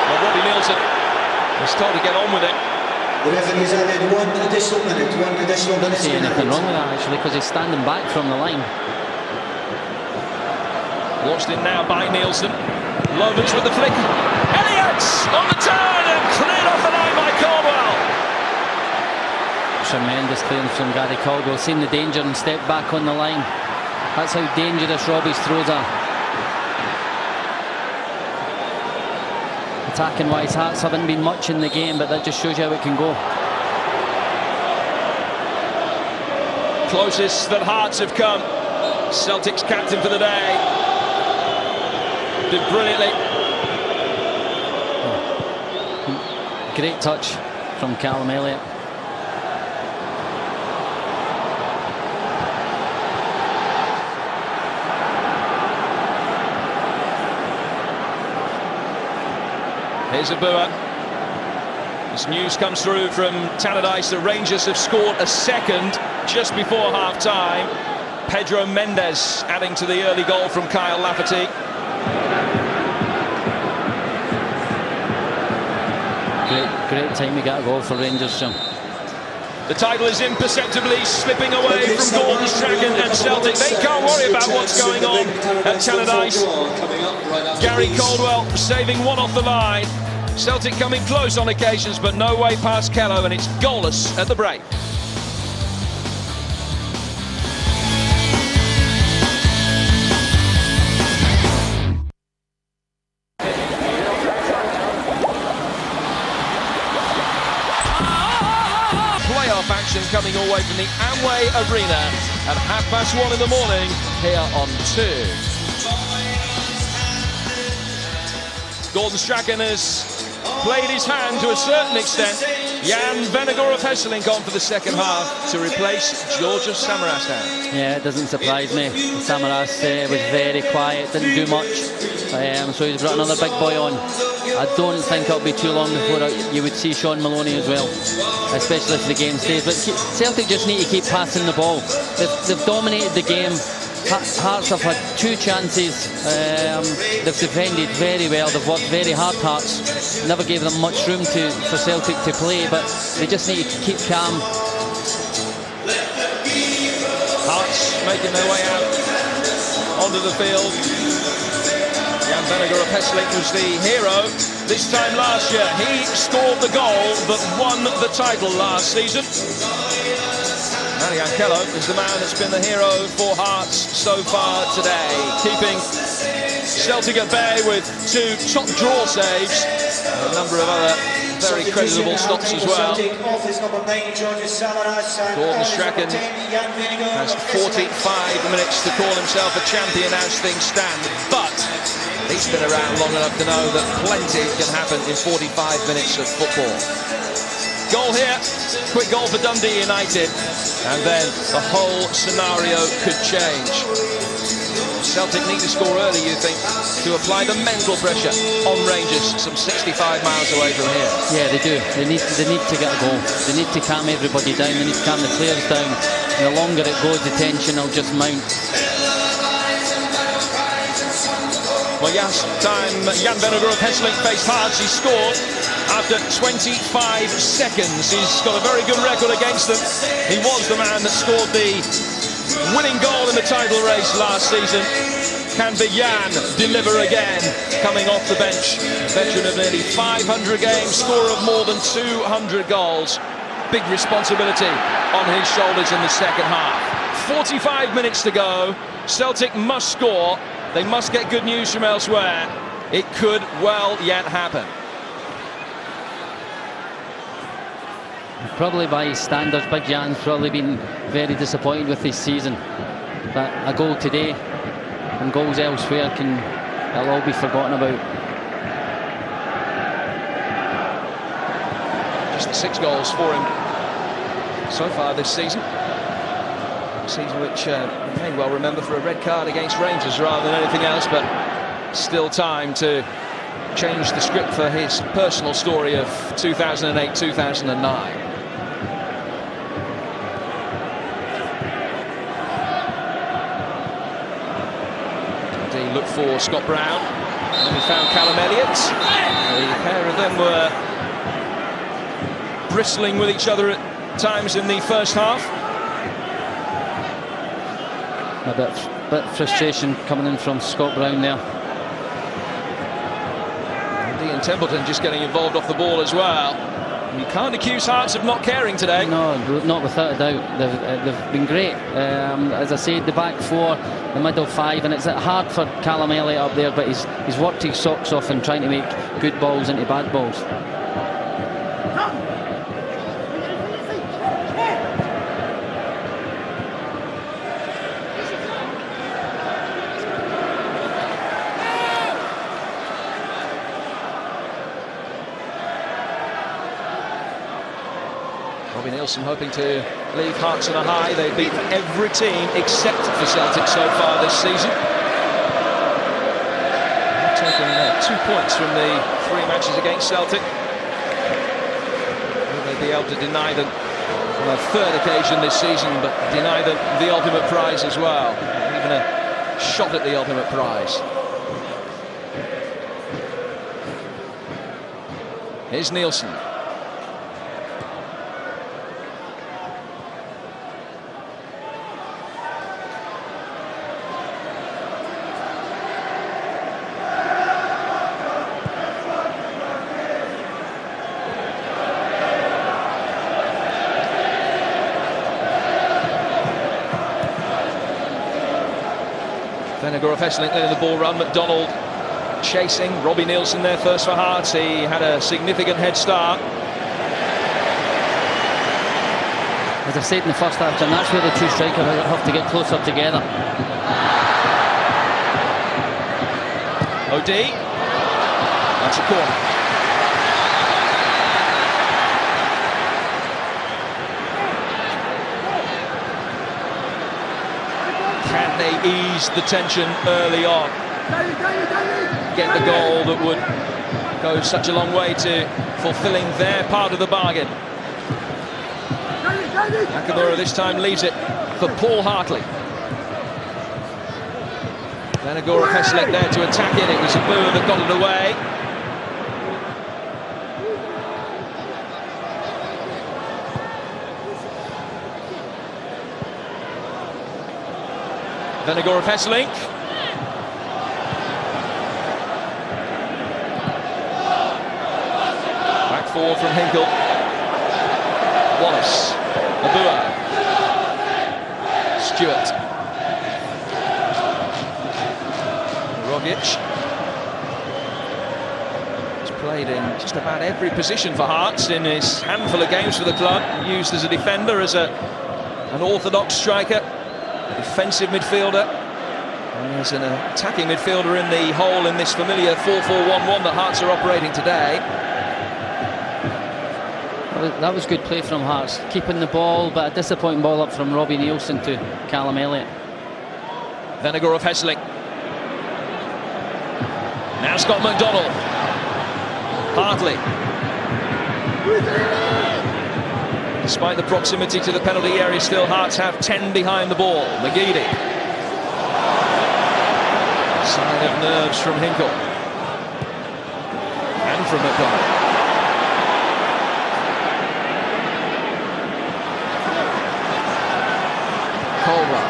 Well, Robbie Nielsen was told to get on with it. The referee's added one additional minute. I don't see anything wrong with that actually, because he's standing back from the line. Launched in now by Nielsen. Lovens with the flick. Elliott on the turn and cleared off the line by Caldwell. Tremendous clearance from Gary Caldwell. Seen the danger and stepped back on the line. That's how dangerous Robbie's throws are. Attacking wise, Hearts haven't been much in the game, but that just shows you how it can go. Closest that Hearts have come. Celtic's captain for the day. Did brilliantly. Great touch from Callum Elliott. Here's Abua. This news comes through from Tannadice. The Rangers have scored a second just before half-time. Pedro Mendes adding to the early goal from Kyle Lafferty. Great time to get a goal for Rangers, Jim. The title is imperceptibly slipping away from Gordon Strachan and Celtic. They can't worry about what's going on at Tannadice. Gary Caldwell saving one off the line. Celtic coming close on occasions, but no way past Kello, and it's goalless at the break. Playoff action coming all the way from the Amway Arena at 1:30 in the morning here on 2. Gordon Strachan has played his hand to a certain extent. Jan Vennegoor of Hesselink on for the second half to replace Georgios Samaras. Yeah, it doesn't surprise me. Samaras was very quiet, didn't do much. So he's brought another big boy on. I don't think it'll be too long before you would see Sean Maloney as well, especially if the game stays. But Celtic just need to keep passing the ball. They've dominated the game. Hearts have had 2 chances. They've defended very well. They've worked very hard, Hearts. Never gave them much room for Celtic to play, but they just need to keep calm. Hearts making their way out onto the field. Jan Vennegoor of Hesselink was the hero this time last year. He scored the goal that won the title last season. Marian Kello is the man that's been the hero for Hearts so far today, keeping Celtic at bay with 2 top draw saves and a number of other very creditable stops as well. Gordon Strachan has 45 minutes to call himself a champion as things stand, but he's been around long enough to know that plenty can happen in 45 minutes of football. Goal here, quick goal for Dundee United, and then the whole scenario could change. Celtic need to score early, you think, to apply the mental pressure on Rangers, some 65 miles away from here. Yeah, they do. They need to get a goal. They need to calm everybody down. They need to calm the players down. And the longer it goes, the tension will just mount. Well, yes, Jan Vennegoor of Hesselink faced Hearts. He scored after 25 seconds. He's got a very good record against them. He was the man that scored the winning goal in the title race last season. Can the Jan deliver again, coming off the bench? Veteran of nearly 500 games, scorer of more than 200 goals. Big responsibility on his shoulders in the second half. 45 minutes to go. Celtic must score. They must get good news from elsewhere. It could well yet happen. Probably by his standards, Big Jan's probably been very disappointed with this season. But a goal today and goals elsewhere they'll all be forgotten about. Just 6 goals for him so far this season. A season which you may well remember for a red card against Rangers rather than anything else, but still time to change the script for his personal story of 2008-2009. Look for Scott Brown, and then he found Callum Elliott. The pair of them were bristling with each other at times in the first half. A bit of frustration coming in from Scott Brown there. Ian Templeton just getting involved off the ball as well. You can't accuse Hearts of not caring today. No, not without a doubt. They've been great. As I said, the back 4, the middle 5, and it's hard for Callum Elliott up there, but he's worked his socks off and trying to make good balls into bad balls. Robbie Nielsen hoping to leave Hearts on a high. They've beaten every team except for Celtic so far this season. They've taken 2 points from the 3 matches against Celtic. be able to deny them on a third occasion this season, but deny them the ultimate prize as well. Even a shot at the ultimate prize. Here's Nielsen. Vennegoor of Hesselink in the ball run. McDonald chasing. Robbie Nielsen there first for Hearts. He had a significant head start. As I said in the first half, and that's where the two strikers have to get closer together. OD. That's a corner. Can they ease the tension early on? Get the goal that would go such a long way to fulfilling their part of the bargain. Nakamura this time leaves it for Paul Hartley. Vennegoor of Hesselink there to attack it. It was Abu that got it away. Vennegoor of Hesselink. Back forward from Hinkle. Wallace. Abua. Stewart. Rogic. He's played in just about every position for Hearts in his handful of games for the club. Used as a defender, as an orthodox striker. Defensive midfielder, and there's an attacking midfielder in the hole in this familiar 4-4-1-1 that Hearts are operating today. That was good play from Hearts, keeping the ball, but a disappointing ball up from Robbie Nielsen to Callum Elliott. Vennegoor of Hesselink. Now Scott McDonald. Hartley. Despite the proximity to the penalty area, still Hearts have 10 behind the ball. McGeady. Sign of nerves from Hinkle. And from McDonald. Colwell.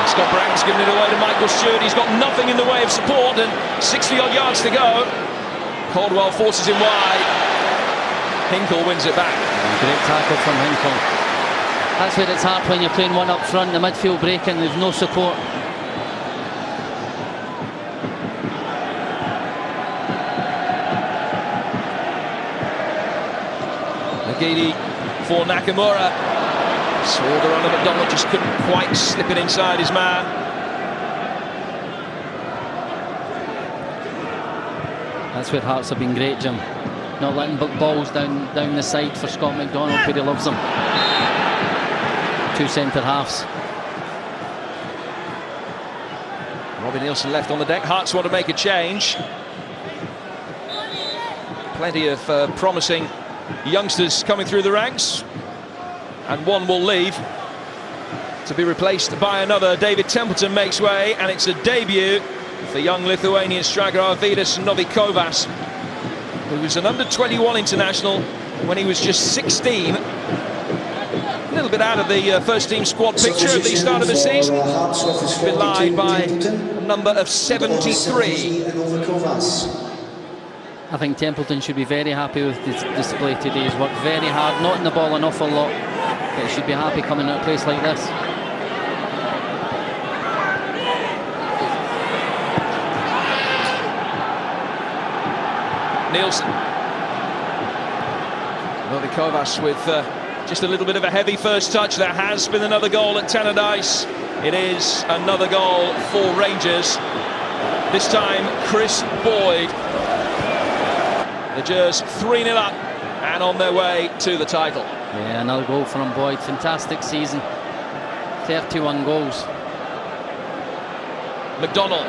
Scott Bragg's given it away to Michael Stewart. He's got nothing in the way of support and 60-odd yards to go. Caldwell forces him wide. Hinkle wins it back. Great tackle from Hinkle. That's where it's hard when you're playing one up front, the midfield breaking, there's no support. McGeady for Nakamura. Saw the run of McDonald, just couldn't quite slip it inside his man. That's where Hearts have been great, Jim. Not letting balls down the side for Scott McDonald, where he loves them. Two centre halves. Robbie Nielsen left on the deck. Hearts want to make a change. Plenty of promising youngsters coming through the ranks, and one will leave to be replaced by another. David Templeton makes way, and it's a debut for young Lithuanian striker Arvydas Novikovas, who was an under-21 international when he was just 16. A little bit out of the first-team squad picture at the start of the season, belied by a number of 73. I think Templeton should be very happy with the display today. He's worked very hard, not in the ball an awful lot, but he should be happy coming to a place like this. Nielsen. Novikovas with just a little bit of a heavy first touch. There has been another goal at Tannadice. It is another goal for Rangers. This time, Chris Boyd. The Gers 3-0 up and on their way to the title. Yeah, another goal from Boyd. Fantastic season. 31 goals. McDonald.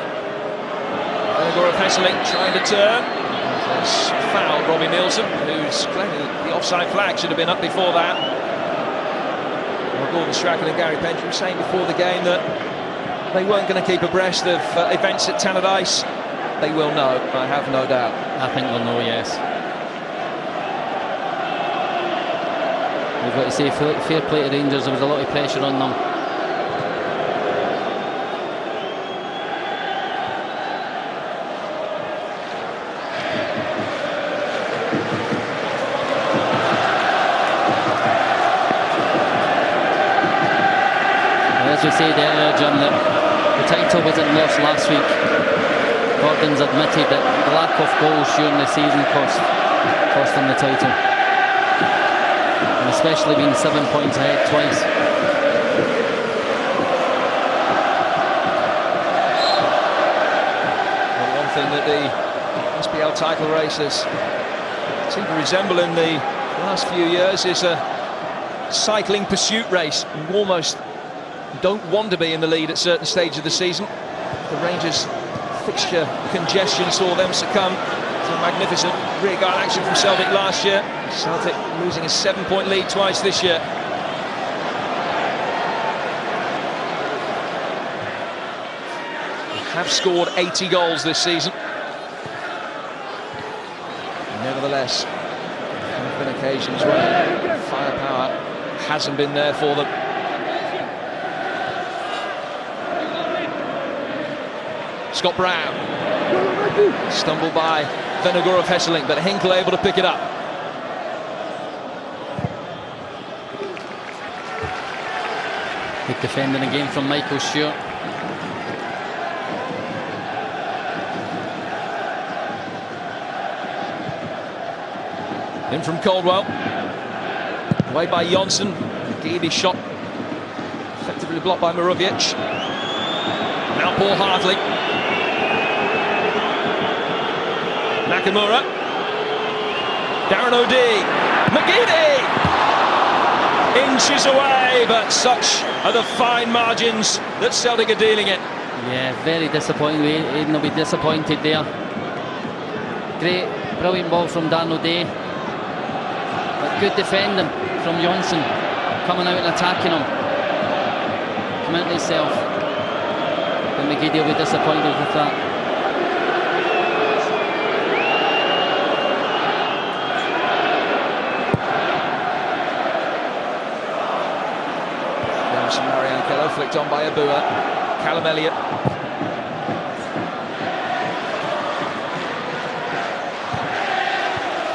Vennegoor of Hesselink trying to turn. Says foul Robbie Nielsen, who's claiming that the offside flag should have been up before that. Well, Gordon Strachan and Gary Pendry were saying before the game that they weren't going to keep abreast of events at Tannadice. They will know, I have no doubt. I think they'll know, yes. We've got to say, fair play to Rangers, there was a lot of pressure on them. As we said earlier, Jim, that the title wasn't lost last week. Gordon's admitted that the lack of goals during the season cost them the title. And especially being 7 points ahead twice. Well, one thing that the SPL title races seem to resemble in the last few years is a cycling pursuit race. You almost don't want to be in the lead at certain stages of the season. The Rangers fixture congestion saw them succumb to a magnificent rearguard action from Celtic last year. Celtic losing a 7-point lead twice this year. They have scored 80 goals this season. Nevertheless, there have been occasions where firepower hasn't been there for them. Scott Brown stumbled by Vennegoor of Hesseling, but Hinkle able to pick it up. Good defending again from Michael Stewart. In from Caldwell, away by Jonsson. Geedy shot effectively blocked by Marovic. Now Paul Hartley. Nakamura. Darren O'Dea. McGeady! Inches away, but such are the fine margins that Celtic are dealing in. Yeah, very disappointing. Aidan will be disappointed there. Great, brilliant ball from Darren O'Dea. But good defending from Jonsson. Coming out and attacking him. Committing himself. But McGeady will be disappointed with that. Flicked on by Abua. Callum Elliott.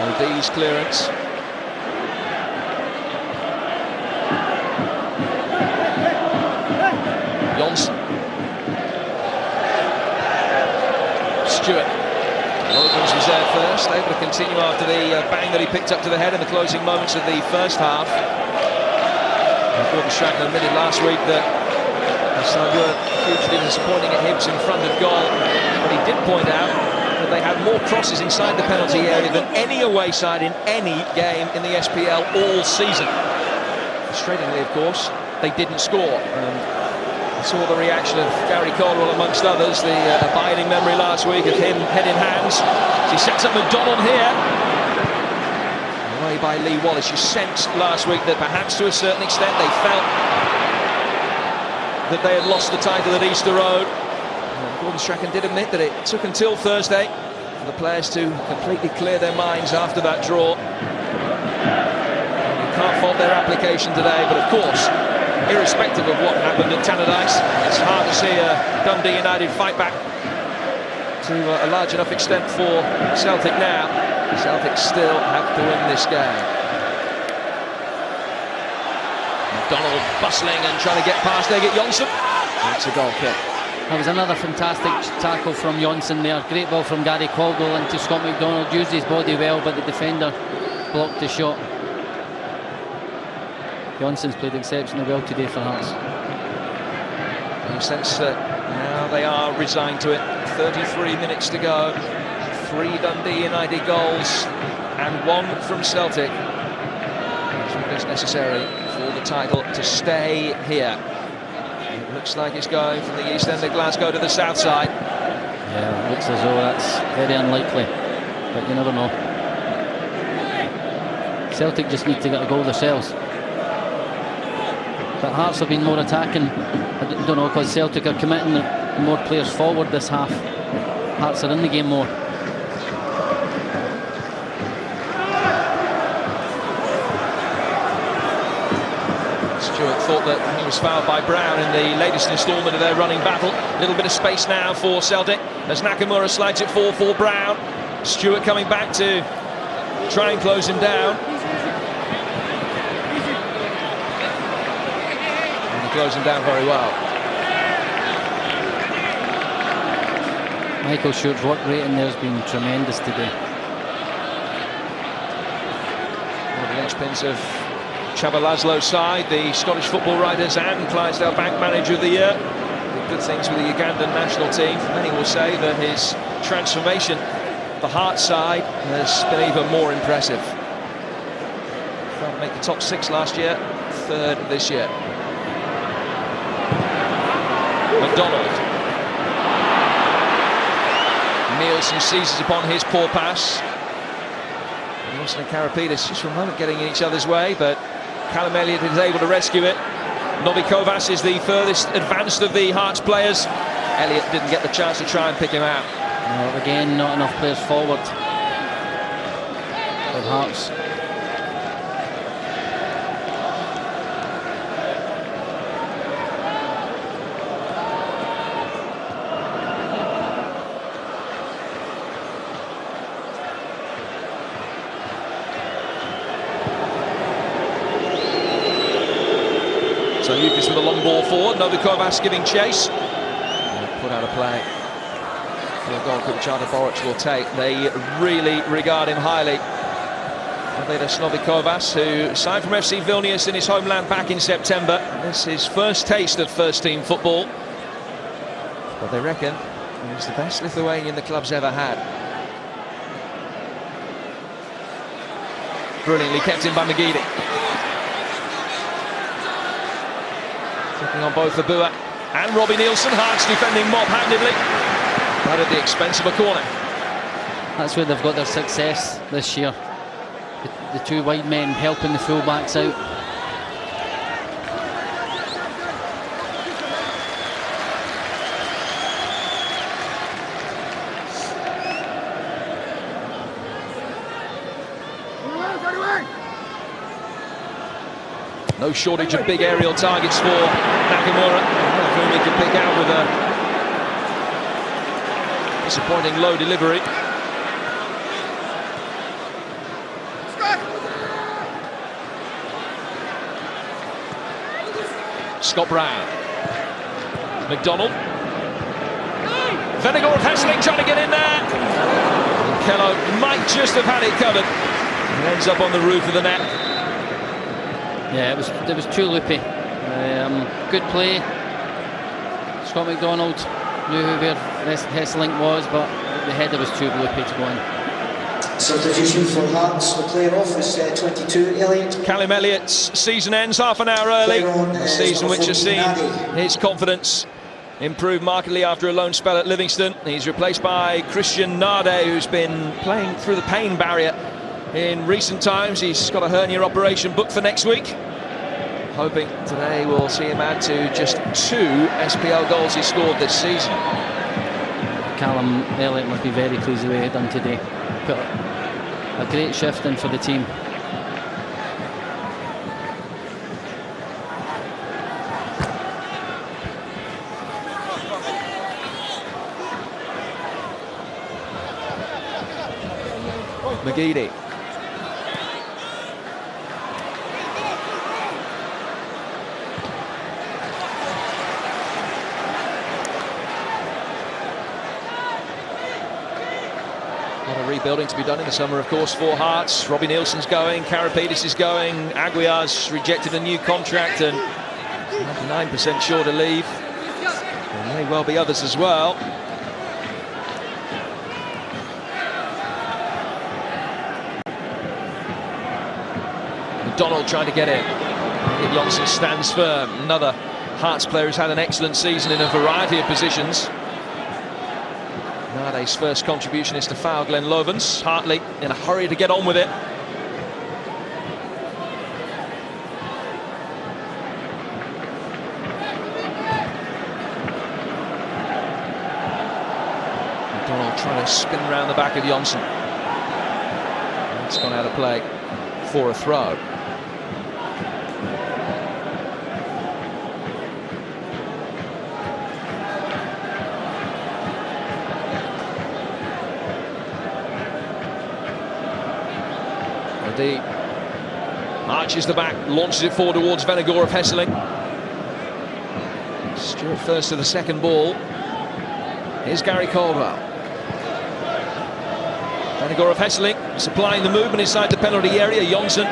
O'Dea's clearance. Jonsson. Stewart. Logans was there first, able to continue after the bang that he picked up to the head in the closing moments of the first half. Gordon Strachan admitted last week that the side were hugely disappointing at Hibs in front of goal, but he did point out that they had more crosses inside the penalty area than any away side in any game in the SPL all season. Frustratingly, of course, they didn't score. I saw the reaction of Gary Caldwell amongst others, the abiding memory last week of him head in hands. He sets up McDonald here. Away by Lee Wallace. You sensed last week that perhaps to a certain extent they felt that they had lost the title at Easter Road. Gordon Strachan did admit that it took until Thursday for the players to completely clear their minds after that draw. You can't fault their application today, but of course, irrespective of what happened at Tannadice, it's hard to see a Dundee United fight back to a large enough extent for Celtic now. Celtic still have to win this game. McDonald bustling and trying to get past Egget Jonsson. It's a goal kick. That was another fantastic tackle from Jonsson there. Great ball from Gary Caldwell into Scott McDonald. Used his body well, but the defender blocked the shot. Jonsson's played exceptionally well today for Hearts. In a sense that now they are resigned to it. 33 minutes to go. 3 Dundee United goals and 1 from Celtic. That's what is necessary for the title to stay here. It looks like it's going from the east end of Glasgow to the south side. Yeah, it looks as though that's very unlikely. but you never know. Celtic just need to get a goal themselves. But Hearts have been more attacking. I don't know, because Celtic are committing more players forward this half. Hearts are in the game more. Stewart thought that he was fouled by Brown in the latest instalment of their running battle. A little bit of space now for Celtic as Nakamura slides it forward for Brown. Stewart coming back to try and close him down. And he closed him down very well. Michael Stewart's work rate in there has been tremendous today. One of the linchpins of Csaba Laszlo's side, the Scottish football writers and Clydesdale Bank Manager of the Year. Did good things with the Ugandan national team. Many will say that his transformation, the Hearts side, has been even more impressive. Failed to make the top 6 last year, 3rd this year. McDonald. Nielsen seizes upon his poor pass. Nielsen and Karapidis just for a moment getting in each other's way, but Callum Elliott is able to rescue it. Novikovas is the furthest advanced of the Hearts players. Elliott didn't get the chance to try and pick him out. No, again, not enough players forward with Hearts. So Lucas with a long ball forward, Novikovas giving chase. Put out of play. For a goal which Arda Boric will take. They really regard him highly. Davidas Novikovas, who signed from FC Vilnius in his homeland back in September. This is his first taste of first-team football. But they reckon he's the best Lithuanian the club's ever had. Brilliantly kept in by McGeady. Taking on both Abua and Robbie Nielsen. Hearts defending mob-handedly, but at the expense of a corner. That's where they've got their success this year. The two wide men helping the full-backs out. No shortage of big aerial targets for Nakamura, whom he can pick out with a disappointing low delivery. Scott Brown. McDonald. Vennegoor of Hesseling trying to get in there. And Kello might just have had it covered. It ends up on the roof of the net. Yeah, it was too loopy. Good play. Scott McDonald knew where Hesseling was, but the header was too loopy to go in. Substitution for Hearts. The player off is 22, Elliott. Callum Elliott's season ends half an hour early. A season which has seen his confidence improve markedly after a loan spell at Livingston. He's replaced by Christian Nade, who's been playing through the pain barrier in recent times. He's got a hernia operation booked for next week. Hoping today we'll see him add to just 2 SPL goals he scored this season. Callum Elliott must be very pleased with what he done today. Put a great shift in for the team. McGeady. A lot of rebuilding to be done in the summer, of course, for Hearts. Robbie Nielsen's going, Karapidis is going, Aguiar's rejected a new contract and 99% sure to leave. There may well be others as well. McDonald trying to get in. Jonsson stands firm. Another Hearts player who's had an excellent season in a variety of positions. Nade Saturday's first contribution is to foul Glenn Lovens. Hartley in a hurry to get on with it. McDonald trying to spin around the back of Johnson. It's gone out of play for a throw. Arches the back, launches it forward towards Vennegoor of Hesseling. Stewart first to the second ball. Here's Gary Caldwell. Vennegoor of Hesseling supplying the movement inside the penalty area. Johnson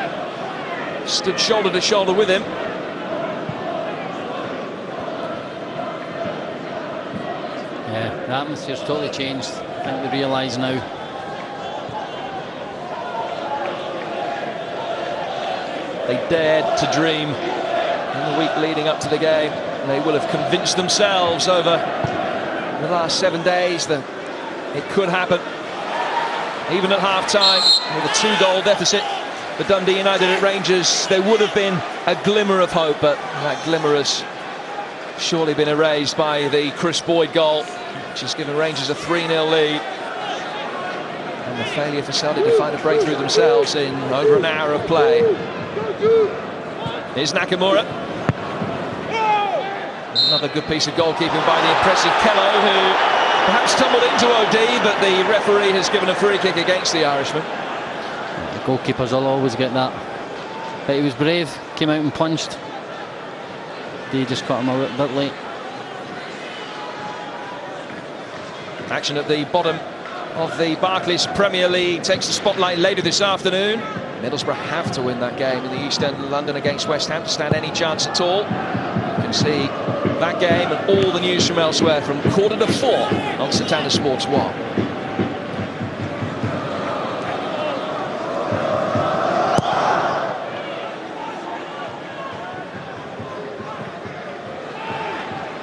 stood shoulder to shoulder with him. Yeah, the atmosphere's totally changed. I think they realise now. They dared to dream in the week leading up to the game. They will have convinced themselves over the last 7 days that it could happen. Even at half-time, with a 2-goal deficit for Dundee United at Rangers, there would have been a glimmer of hope, but that glimmer has surely been erased by the Chris Boyd goal, which has given Rangers a 3-0 lead. And the failure for Celtic to find a breakthrough themselves in over an hour of play. Here's Nakamura. Another good piece of goalkeeping by the impressive Kello, who perhaps tumbled into OD, but the referee has given a free kick against the Irishman. The goalkeepers will always get that. But he was brave, came out and punched. They just caught him a little bit late. Action at the bottom of the Barclays Premier League takes the spotlight later this afternoon. Middlesbrough have to win that game in the East End of London against West Ham to stand any chance at all. You can see that game and all the news from elsewhere from 3:45 on Satanda Sports 1.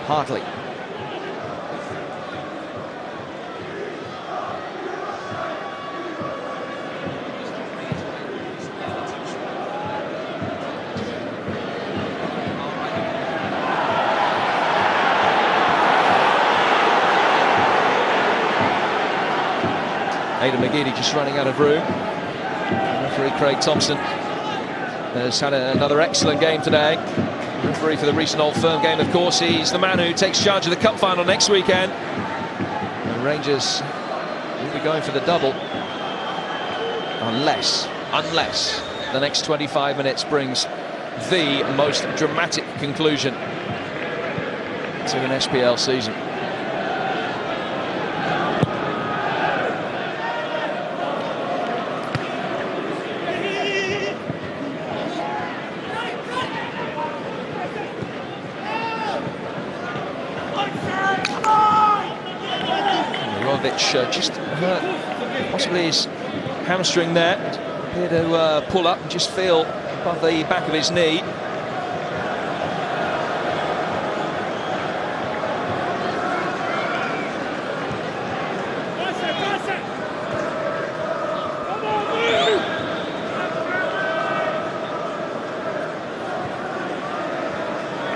Hartley. Aidan McGeady just running out of room. Referee Craig Thompson has had another excellent game today. Referee for the recent Old Firm game, of course. He's the man who takes charge of the cup final next weekend. The Rangers will be going for the double. Unless the next 25 minutes brings the most dramatic conclusion to an SPL season. Just hurt possibly his hamstring there. Appeared to pull up and just feel above the back of his knee.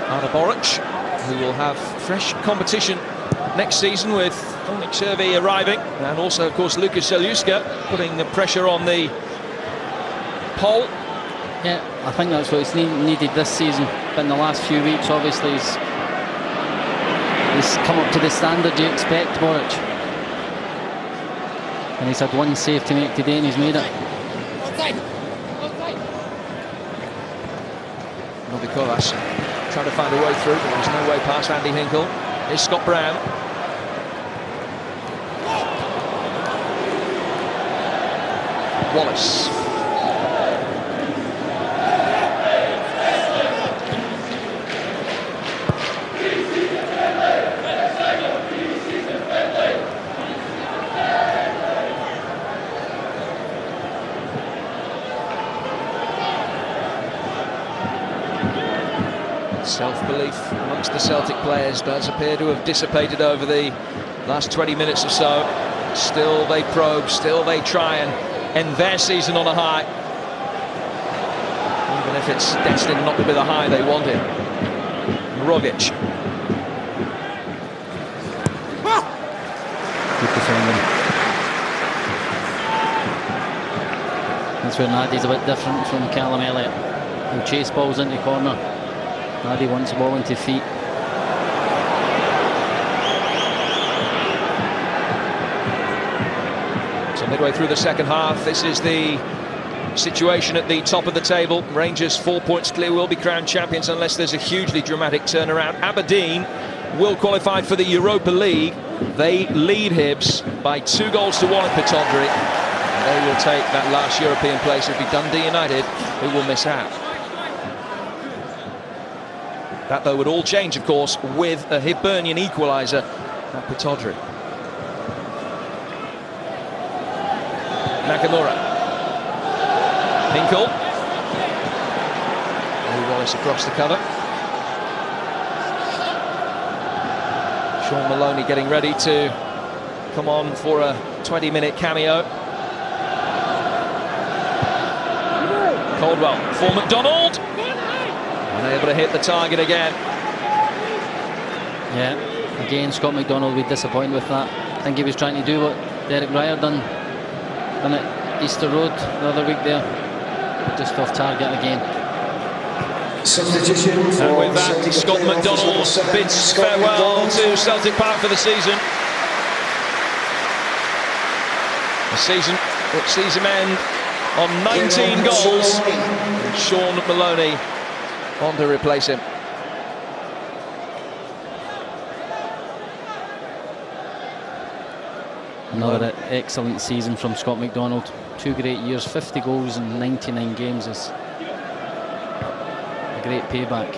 Arda Boric, who will have fresh competition next season with Dominic Cervi arriving, and also, of course, Lucas Zeluska putting the pressure on the pole. Yeah, I think that's what he's needed this season. But in the last few weeks, obviously, he's come up to the standard you expect, Boric. And he's had one save to make today, and he's made it. Novikovas trying to find a way through, but there's no way past Andy Hinkle. Here's Scott Brown. Wallace. Self-belief amongst the Celtic players does appear to have dissipated over the last 20 minutes or so. Still they probe, still they try and end their season on a high. Even if it's destined not to be the high they wanted. Rogic. Good defending. That's where Nadi's a bit different from Callum Elliott. He'll chase balls into the corner. Nadi wants the ball into feet. So midway through the second half, this is the situation at the top of the table. Rangers 4 points clear, will be crowned champions unless there's a hugely dramatic turnaround. Aberdeen will qualify for the Europa League. They lead Hibs by 2 goals to 1 at Pittodrie. They will take that last European place. It'll be Dundee United who will miss out. That, though, would all change, of course, with a Hibernian equaliser at Pittodrie. Nakamura. Hinkle. Wallace across the cover. Sean Maloney getting ready to come on for a 20-minute cameo. Caldwell for McDonald. Unable to hit the target again. Yeah, again, Scott McDonald will be disappointed with that. I think he was trying to do what Derek Riordan done at Easter Road the other week there. Just off target again. Substitution for And with that, Celtic, Scott McDonald bids farewell to Celtic Park for the season. A season which sees him end on 19 goals. And Sean Maloney on to replace him. Another excellent season from Scott McDonald. 2 great years, 50 goals in 99 games is a great payback.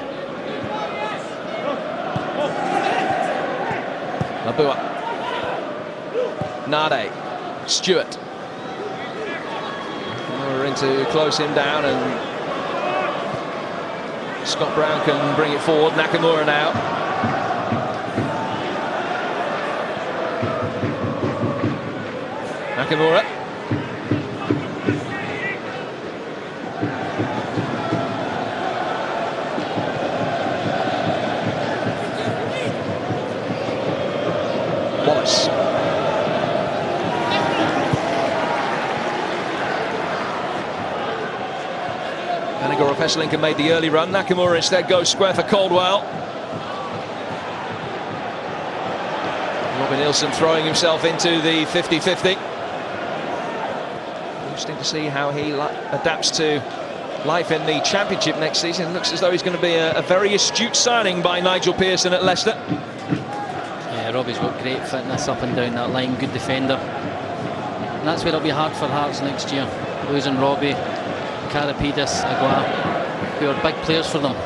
Labua. Nade. Stewart. We're in to close him down, and Scott Brown can bring it forward. Nakamura now. Nakamura. Wallace. Benegor Esselinka made the early run. Nakamura instead goes square for Caldwell. Robin Nielsen throwing himself into the 50-50. Interesting to see how he adapts to life in the Championship next season. It looks as though he's going to be a very astute signing by Nigel Pearson at Leicester. Yeah, Robbie's got great fitness up and down that line, good defender. And that's where it'll be hard for Hearts next year. Losing Robbie, Karapidis, Aguilar, who are big players for them.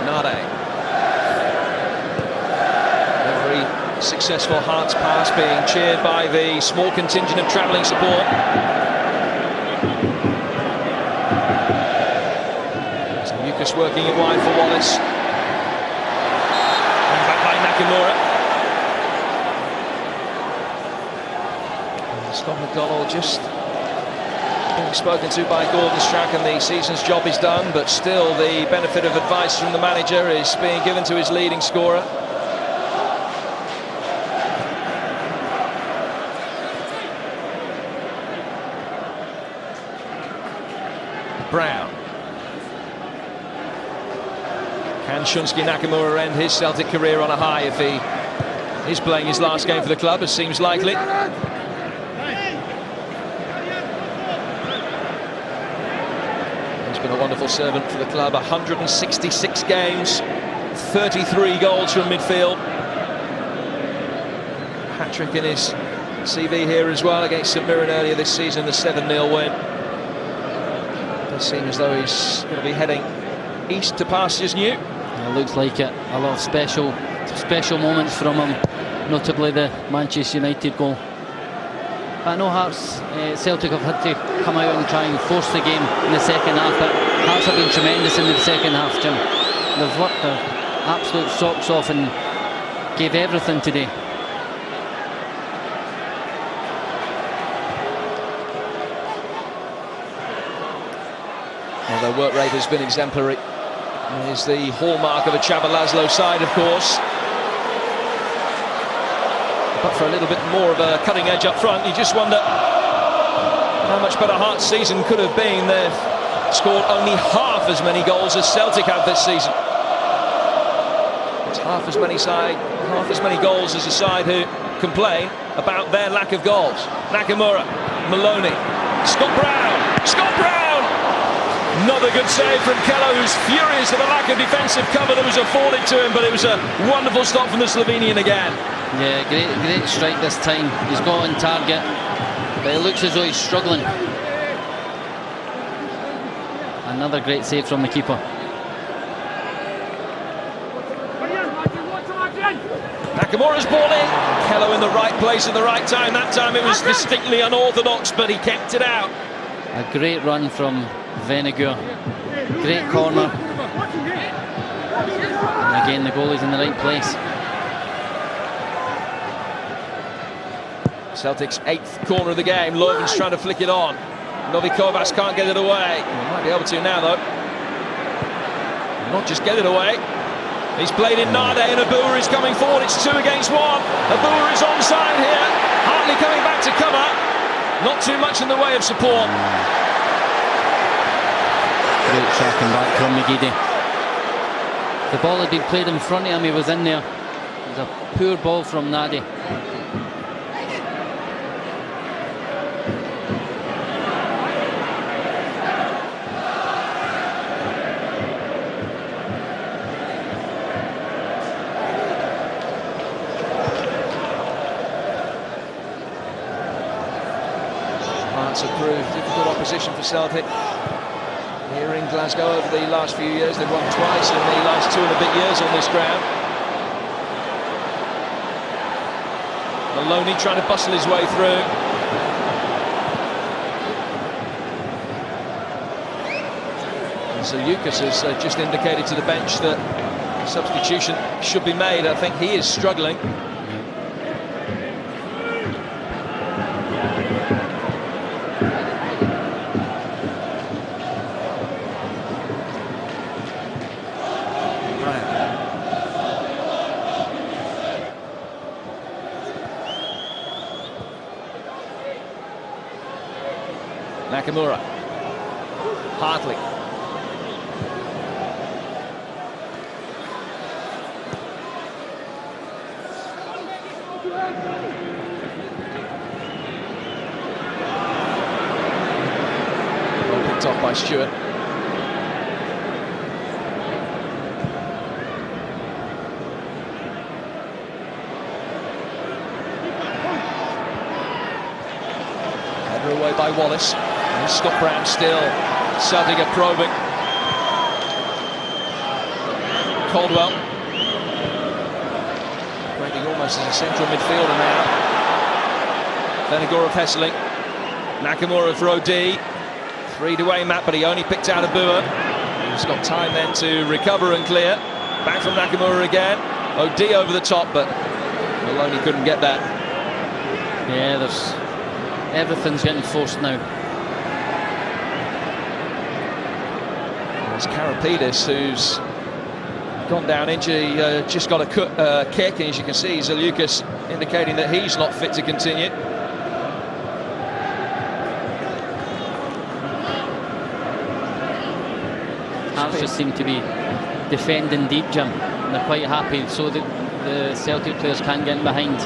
Nade. Every successful Hearts pass being cheered by the small contingent of travelling support. So Lucas working it wide for Wallace. And back by Nakamura. Scott McDonald just being spoken to by Gordon Strachan. The season's job is done, but still the benefit of advice from the manager is being given to his leading scorer. Brown. Can Shunsuke Nakamura end his Celtic career on a high if he is playing his last game for the club, as seems likely? He's been a wonderful servant for the club. 166 games, 33 goals from midfield. Hat-trick in his CV here as well against St Mirren earlier this season, the 7-0 win. It does seem as though he's going to be heading east to pastures new. Yeah, looks like it. A lot of special moments from him, notably the Manchester United goal. I know Hearts, Celtic have had to come out and try and force the game in the second half, but Hearts have been tremendous in the second half, Jim. They've worked their absolute socks off and gave everything today. Well, their work rate has been exemplary. Is the hallmark of a Csaba Laszlo side, of course. But for a little bit more of a cutting edge up front, you just wonder how much better Hearts' season could have been. They've scored only half as many goals as Celtic have this season. It's half as many goals as a side who complain about their lack of goals. Nakamura, Maloney, Scott Brown! Another good save from Kello, who's furious at the lack of defensive cover that was afforded to him, but it was a wonderful stop from the Slovenian again. Yeah, great strike this time. He's got on target, but it looks as though he's struggling. Another great save from the keeper. Nakamura's ball in. Kello in the right place at the right time. That time it was distinctly unorthodox, but he kept it out. A great run from Venegur. Great corner. And again, the goalie's in the right place. Celtic's 8th corner of the game. Logan's trying to flick it on. Novi Kovacs can't get it away. He might be able to now, though. Not just get it away. He's played in Nade, and Abua is coming forward. It's 2 against 1. Abua is onside here. Hartley coming back to cover. Not too much in the way of support. Great tracking back from McGeady. The ball had been played in front of him. He was in there. It was a poor ball from Nade. Hearts have proved difficult opposition for Celtic. Here in Glasgow over the last few years, they've won twice in the last 2 and a bit years on this ground. Maloney trying to bustle his way through. And Zeliukas has just indicated to the bench that substitution should be made. I think he is struggling. Nakamura, Hartley, well picked off by Stewart. Header away by Wallace. And Scott Brown still. Celtic are probing. Caldwell. Playing almost as a central midfielder now. Venegor of Hesseling. Nakamura of Rodi. 3'd away Matt, but he only picked out Abua. He's got time then to recover and clear. Back from Nakamura again. Odi over the top, but Maloney couldn't get that. Yeah, everything's getting forced now. It's Karapidis who's gone down injury, just got a kick, and as you can see, Zeliukas indicating that he's not fit to continue. Hearts just seem to be defending deep, Jim. And they're quite happy so that the Celtic players can't get in behind.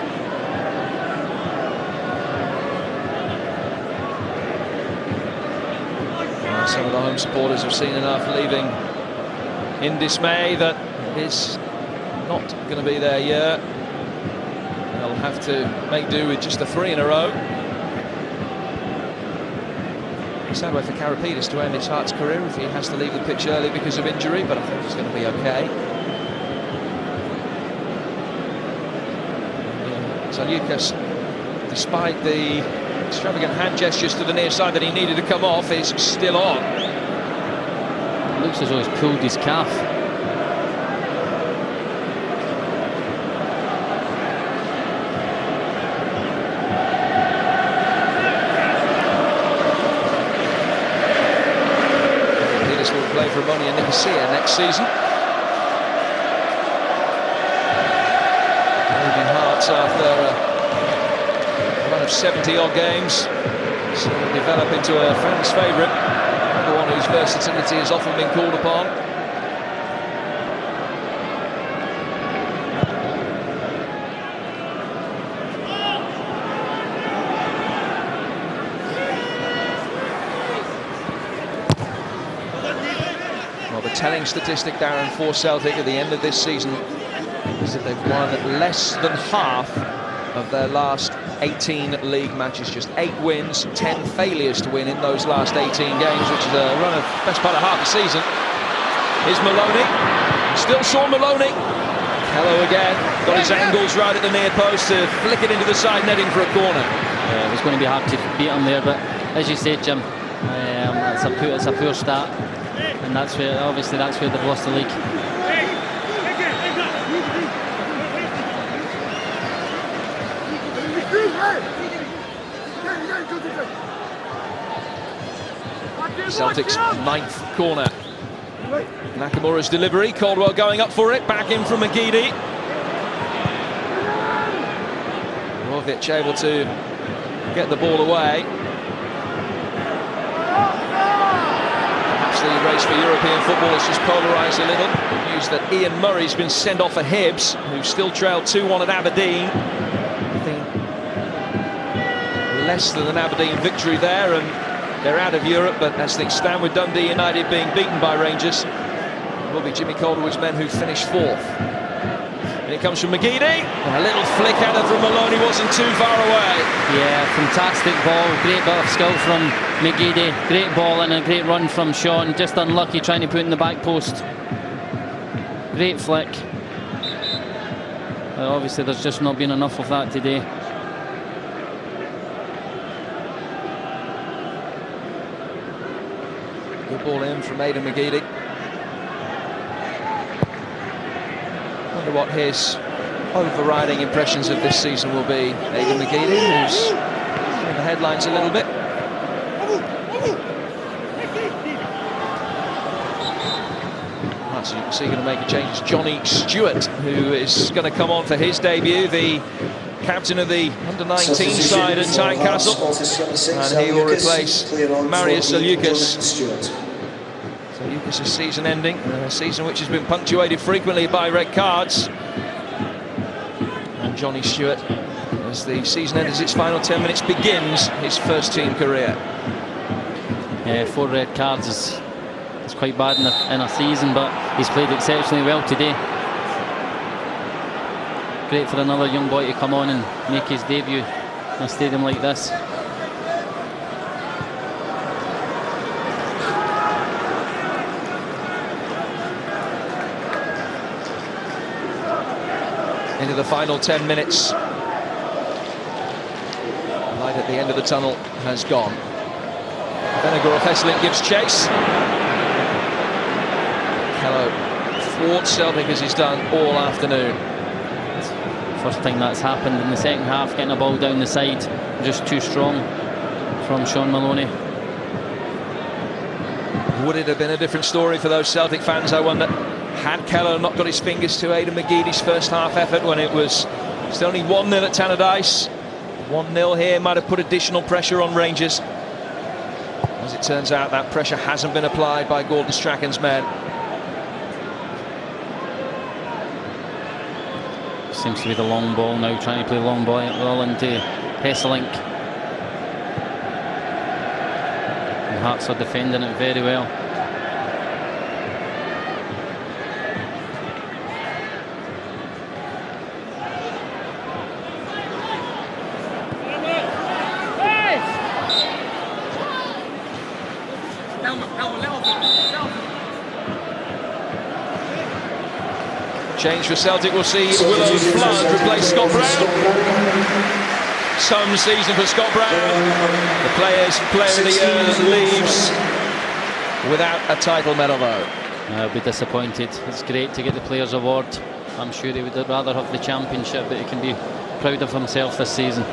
Some of the home supporters have seen enough, leaving in dismay that it's not going to be their year. They'll have to make do with just a 3 in a row. It's a sad way for Karapidis to end his Hearts career if he has to leave the pitch early because of injury, but I think he's going to be okay. Zeliukas, despite the extravagant hand gestures to the near side that he needed to come off, is still on. It looks as though he's pulled his calf. will play for Ammonia Nicosia next season. Moving hearts after a run of 70-odd games. So he'll develop into a fan's favourite, the one whose versatility has often been called upon. Well, the telling statistic, Darren, for Celtic at the end of this season is that they've won less than half of their last 18 league matches. Just 8 wins, 10 failures to win in those last 18 games, which is a run of best part of half a season. Here's Maloney, still Sean Maloney. Hello again, got his angles right at the near post to flick it into the side netting for a corner. Yeah, it was going to be hard to beat him there, but as you said, Jim, it's a poor start, and that's where they've lost the league. Celtic's 9th corner. Nakamura's delivery, Caldwell going up for it, back in from McGeady. Rovic able to get the ball away. Perhaps the race for European football has just polarised a little. News that Ian Murray's been sent off for Hibs, who still trailed 2-1 at Aberdeen. I think less than an Aberdeen victory there, and they're out of Europe, but as things stand with Dundee United being beaten by Rangers, it will be Jimmy Calderwood's men who finish 4th. And it comes from McGeady. And a little flick at it from Maloney wasn't too far away. Yeah, fantastic ball, great bit of skill from McGeady, great ball and a great run from Sean, just unlucky trying to put it in the back post. Great flick. Obviously there's just not been enough of that today. Good ball in from Aidan McGeady. Wonder what his overriding impressions of this season will be. Aidan McGeady, who's in the headlines a little bit. As you can see, going to make a change is Johnny Stewart, who is going to come on for his debut, the captain of the under-19 side at Tynecastle, and he will replace Marius Zaliukas. Zaliukas' season ending, a season which has been punctuated frequently by red cards. And Johnny Stewart, as the season ends its final 10 minutes, begins his first-team career. Yeah, 4 red cards is quite bad in a season, but he's played exceptionally well today. Great for another young boy to come on and make his debut in a stadium like this. Into the final 10 minutes. The light at the end of the tunnel has gone. Benegorov Esselink gives chase. Kello thwarts Celtic as he's done all afternoon. First time that's happened in the second half, getting a ball down the side, just too strong from Sean Maloney. Would it have been a different story for those Celtic fans, I wonder, had Kello not got his fingers to Aidan McGeady's first half effort when it was still only 1-0 at Tannadice? 1-0 here might have put additional pressure on Rangers. As it turns out, that pressure hasn't been applied by Gordon Strachan's men. Seems to be the long ball now, trying to play long ball into Esselink. And Hearts are defending it very well. Change for Celtic, we'll see Willow Flood replace Scott Brown. Some season for Scott Brown. The player of the year leaves without a title medal though. I'll be disappointed. It's great to get the Players Award. I'm sure he would rather have the championship, but he can be proud of himself this season.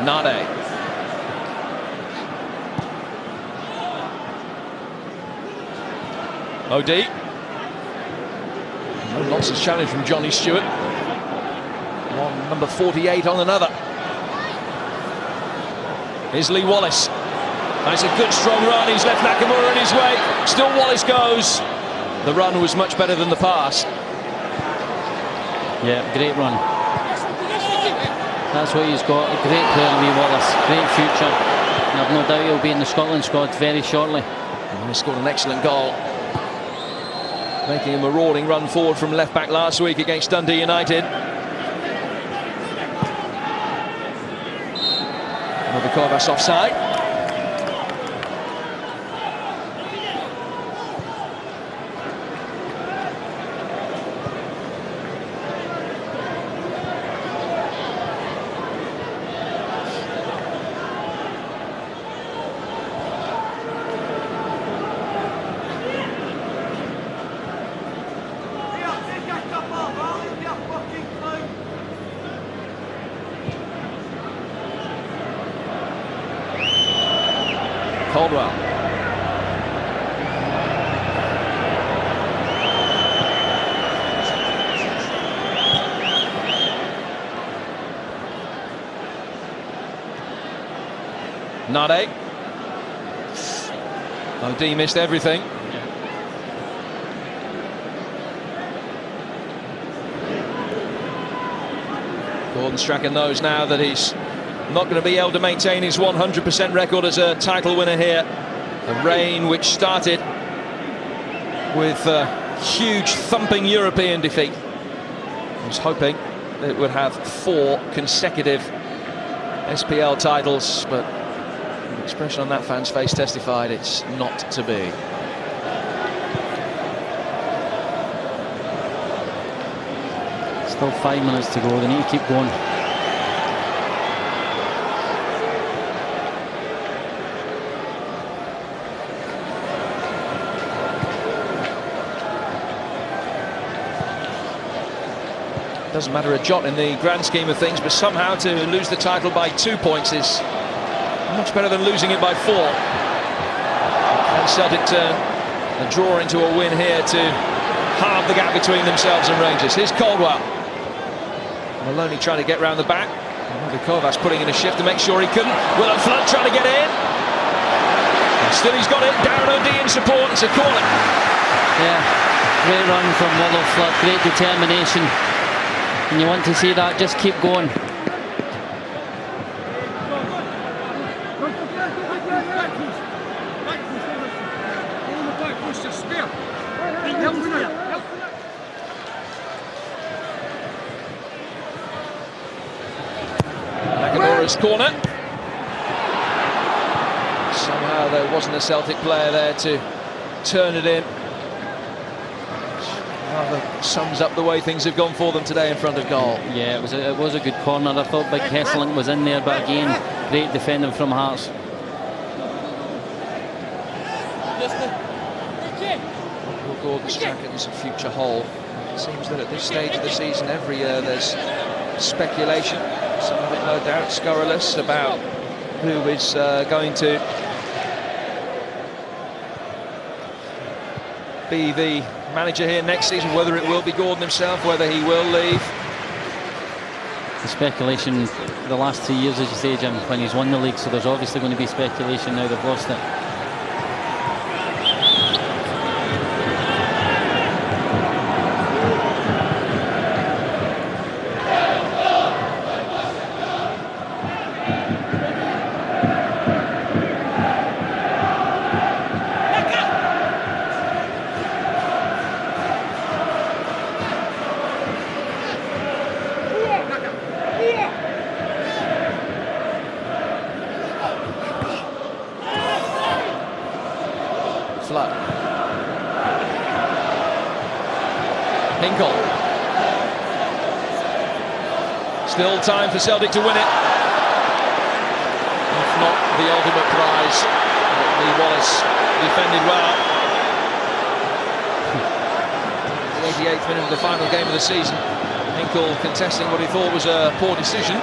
Nade. OD. No nonsense challenge from Johnny Stewart. One number 48 on another. Here's Lee Wallace. That's a good strong run. He's left Nakamura in his way. Still Wallace goes. The run was much better than the pass. Yeah, great run. That's what he's got. A great player, Lee Wallace. Great future. And I've no doubt he'll be in the Scotland squad very shortly. And he scored an excellent goal, making a marauding run forward from left back last week against Dundee United. Another Kovas offside. Caldwell. Nade. OD missed everything. Gordon Strachan knows now that he's not going to be able to maintain his 100% record as a title winner here. A reign which started with a huge thumping European defeat. He was hoping that it would have 4 consecutive SPL titles, but the expression on that fan's face testified it's not to be. Still 5 minutes to go. They need to keep going. Doesn't matter a jot in the grand scheme of things, but somehow to lose the title by 2 points is much better than losing it by 4. And Celtic turn a draw into a win here to halve the gap between themselves and Rangers. Here's Caldwell. Maloney trying to get round the back. Kovas putting in a shift to make sure he couldn't. Will Flood trying to get in. And still he's got it. Darren O'D in support. It's a corner. Yeah, great run from Will Flood. Great determination. And you want to see that, just keep going. Nakamura's corner. Somehow there wasn't a Celtic player there to turn it in. Rather sums up the way things have gone for them today in front of goal. Yeah, it was a good corner. I thought Big Hesselink was in there, but again, great defending from Hearts. Gordon Strachan's future hole. It seems that at this stage of the season, every year there's speculation, some of it no doubt scurrilous, about who is going to be the manager here next season, whether it will be Gordon himself, whether he will leave. The speculation the last 2 years, as you say, Jim, when he's won the league, so there's obviously going to be speculation now they've lost it. Flood. Hinkle. Still time for Celtic to win it. If not the ultimate prize. Lee Wallace defended well. The 88th minute of the final game of the season. Hinkle contesting what he thought was a poor decision.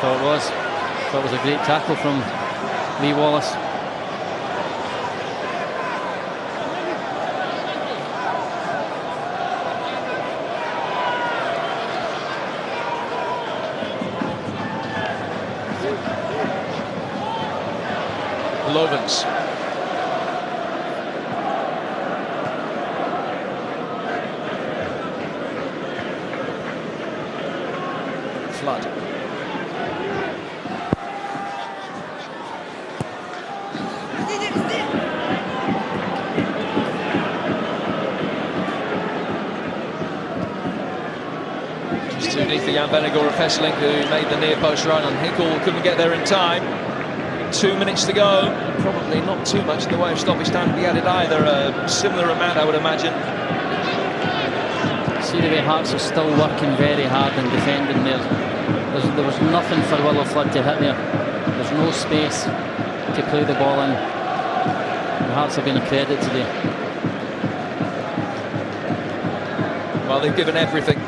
thought it was. Thought it was a great tackle from Lee Wallace. Lovens. Flood. Just too deep for Jan Vennegoor of Hesselink, who made the near post run, and Hinkle couldn't get there in time. 2 minutes to go. Probably not too much in the way of stoppage time to be added either. A similar amount, I would imagine. See the way Hearts are still working very hard and defending there. There was nothing for Willow Flood to hit there. There's no space to play the ball in. The Hearts have been a credit today. Well, they've given everything.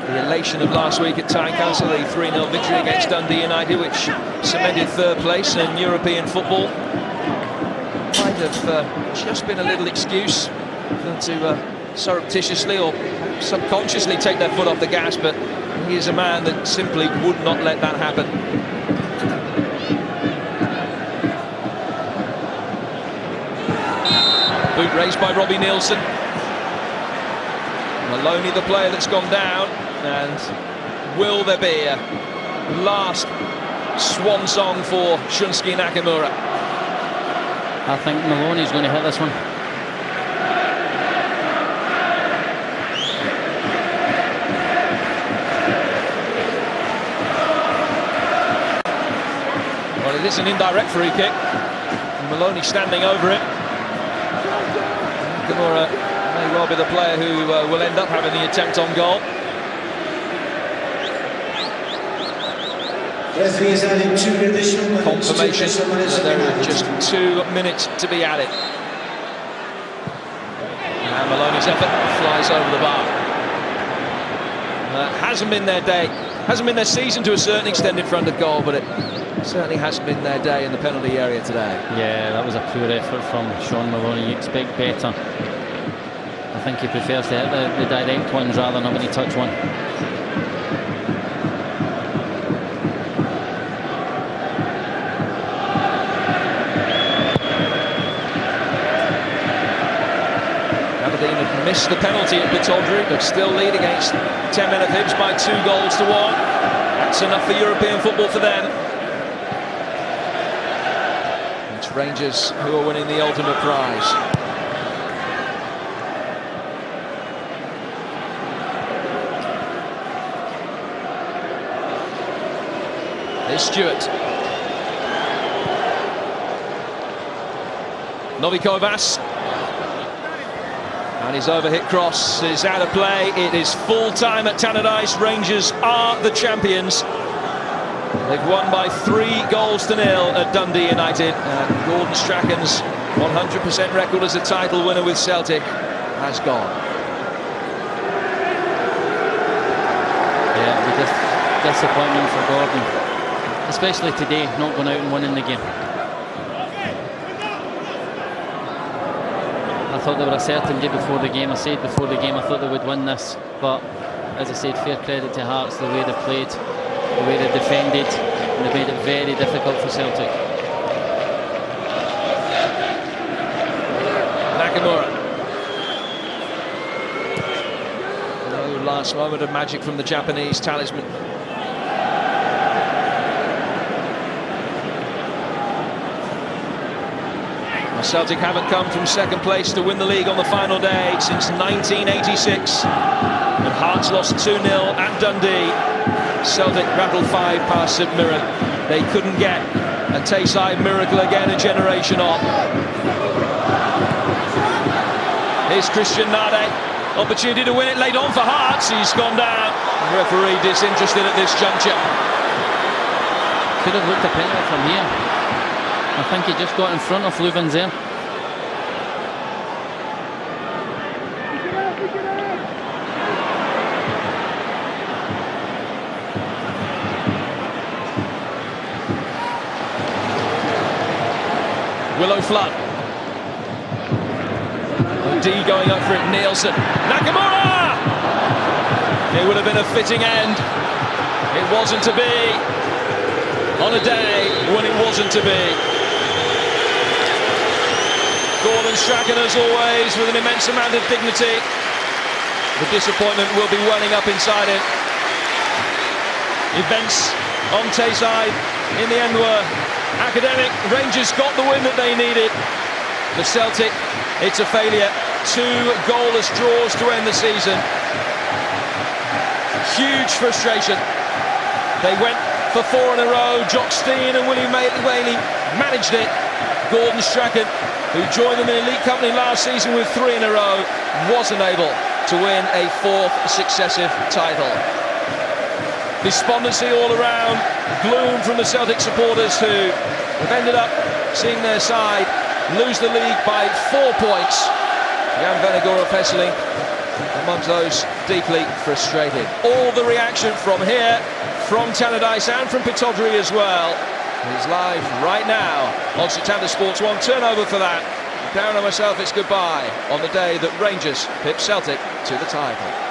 The elation of last week at Tynecastle, the 3-0 victory against Dundee United, which cemented third place in European football. Might have just been a little excuse for them to surreptitiously or subconsciously take their foot off the gas, but he is a man that simply would not let that happen. Boot raised by Robbie Nielsen. Maloney, the player that's gone down, and will there be a last swan song for Shunsuke Nakamura? I think Maloney's going to hit this one. Well, it is an indirect free kick. Maloney standing over it. Nakamura may well be the player who will end up having the attempt on goal. Confirmation that there are just 2 minutes to be added. And Maloney's effort flies over the bar. Hasn't been their day, hasn't been their season to a certain extent in front of goal, but it certainly hasn't been their day in the penalty area today. Yeah, that was a poor effort from Sean Maloney. You expect better. I think he prefers to hit the direct ones rather than having to touch one. Aberdeen have missed the penalty at Pittodrie, but still lead against 10 men of Hibs by 2 goals to 1. That's enough for European football for them. It's Rangers who are winning the ultimate prize. Here's Stewart. Novikovas. And his overhit cross is out of play. It is full time at Tannadice. Rangers are the champions. They've won by 3 goals to 0 at Dundee United. And Gordon Strachan's 100% record as a title winner with Celtic has gone. Yeah, the disappointment for Gordon. Especially today, not going out and winning the game. I thought they were a certainty before the game. I said before the game I thought they would win this, but as I said, fair credit to Hearts, the way they played, the way they defended, and they made it very difficult for Celtic. Nakamura. No last moment of magic from the Japanese talisman. Celtic haven't come from second place to win the league on the final day since 1986. And Hearts lost 2-0 at Dundee. Celtic rattled 5 past St Mirren. They couldn't get a Tayside miracle again a generation on. Here's Christian Nade. Opportunity to win it late on for Hearts. He's gone down. The referee disinterested at this juncture. Could have looked a penalty from here. I think he just got in front of Lubens there. Willow Flood. D going up for it, Nielsen. Nakamura! It would have been a fitting end. It wasn't to be. On a day when it wasn't to be. Gordon Strachan, as always, with an immense amount of dignity. The disappointment will be welling up inside him. Events on Tayside in the end were academic. Rangers got the win that they needed. For Celtic, it's a failure. 2 goalless draws to end the season. Huge frustration. They went for 4 in a row. Jock Stein and William Whaley managed it. Gordon Strachan, who joined them in elite company last season with 3 in a row, wasn't able to win a 4th successive title. Despondency all around, gloom from the Celtic supporters who have ended up seeing their side lose the league by 4 points. Jan Vennegoor of Hesseling amongst those deeply frustrated. All the reaction from here, from Tannadice and from Pittodrie as well, is live right now on Setanta Sports 1. Turnover for that. Darren and myself, it's goodbye on the day that Rangers pip Celtic to the title.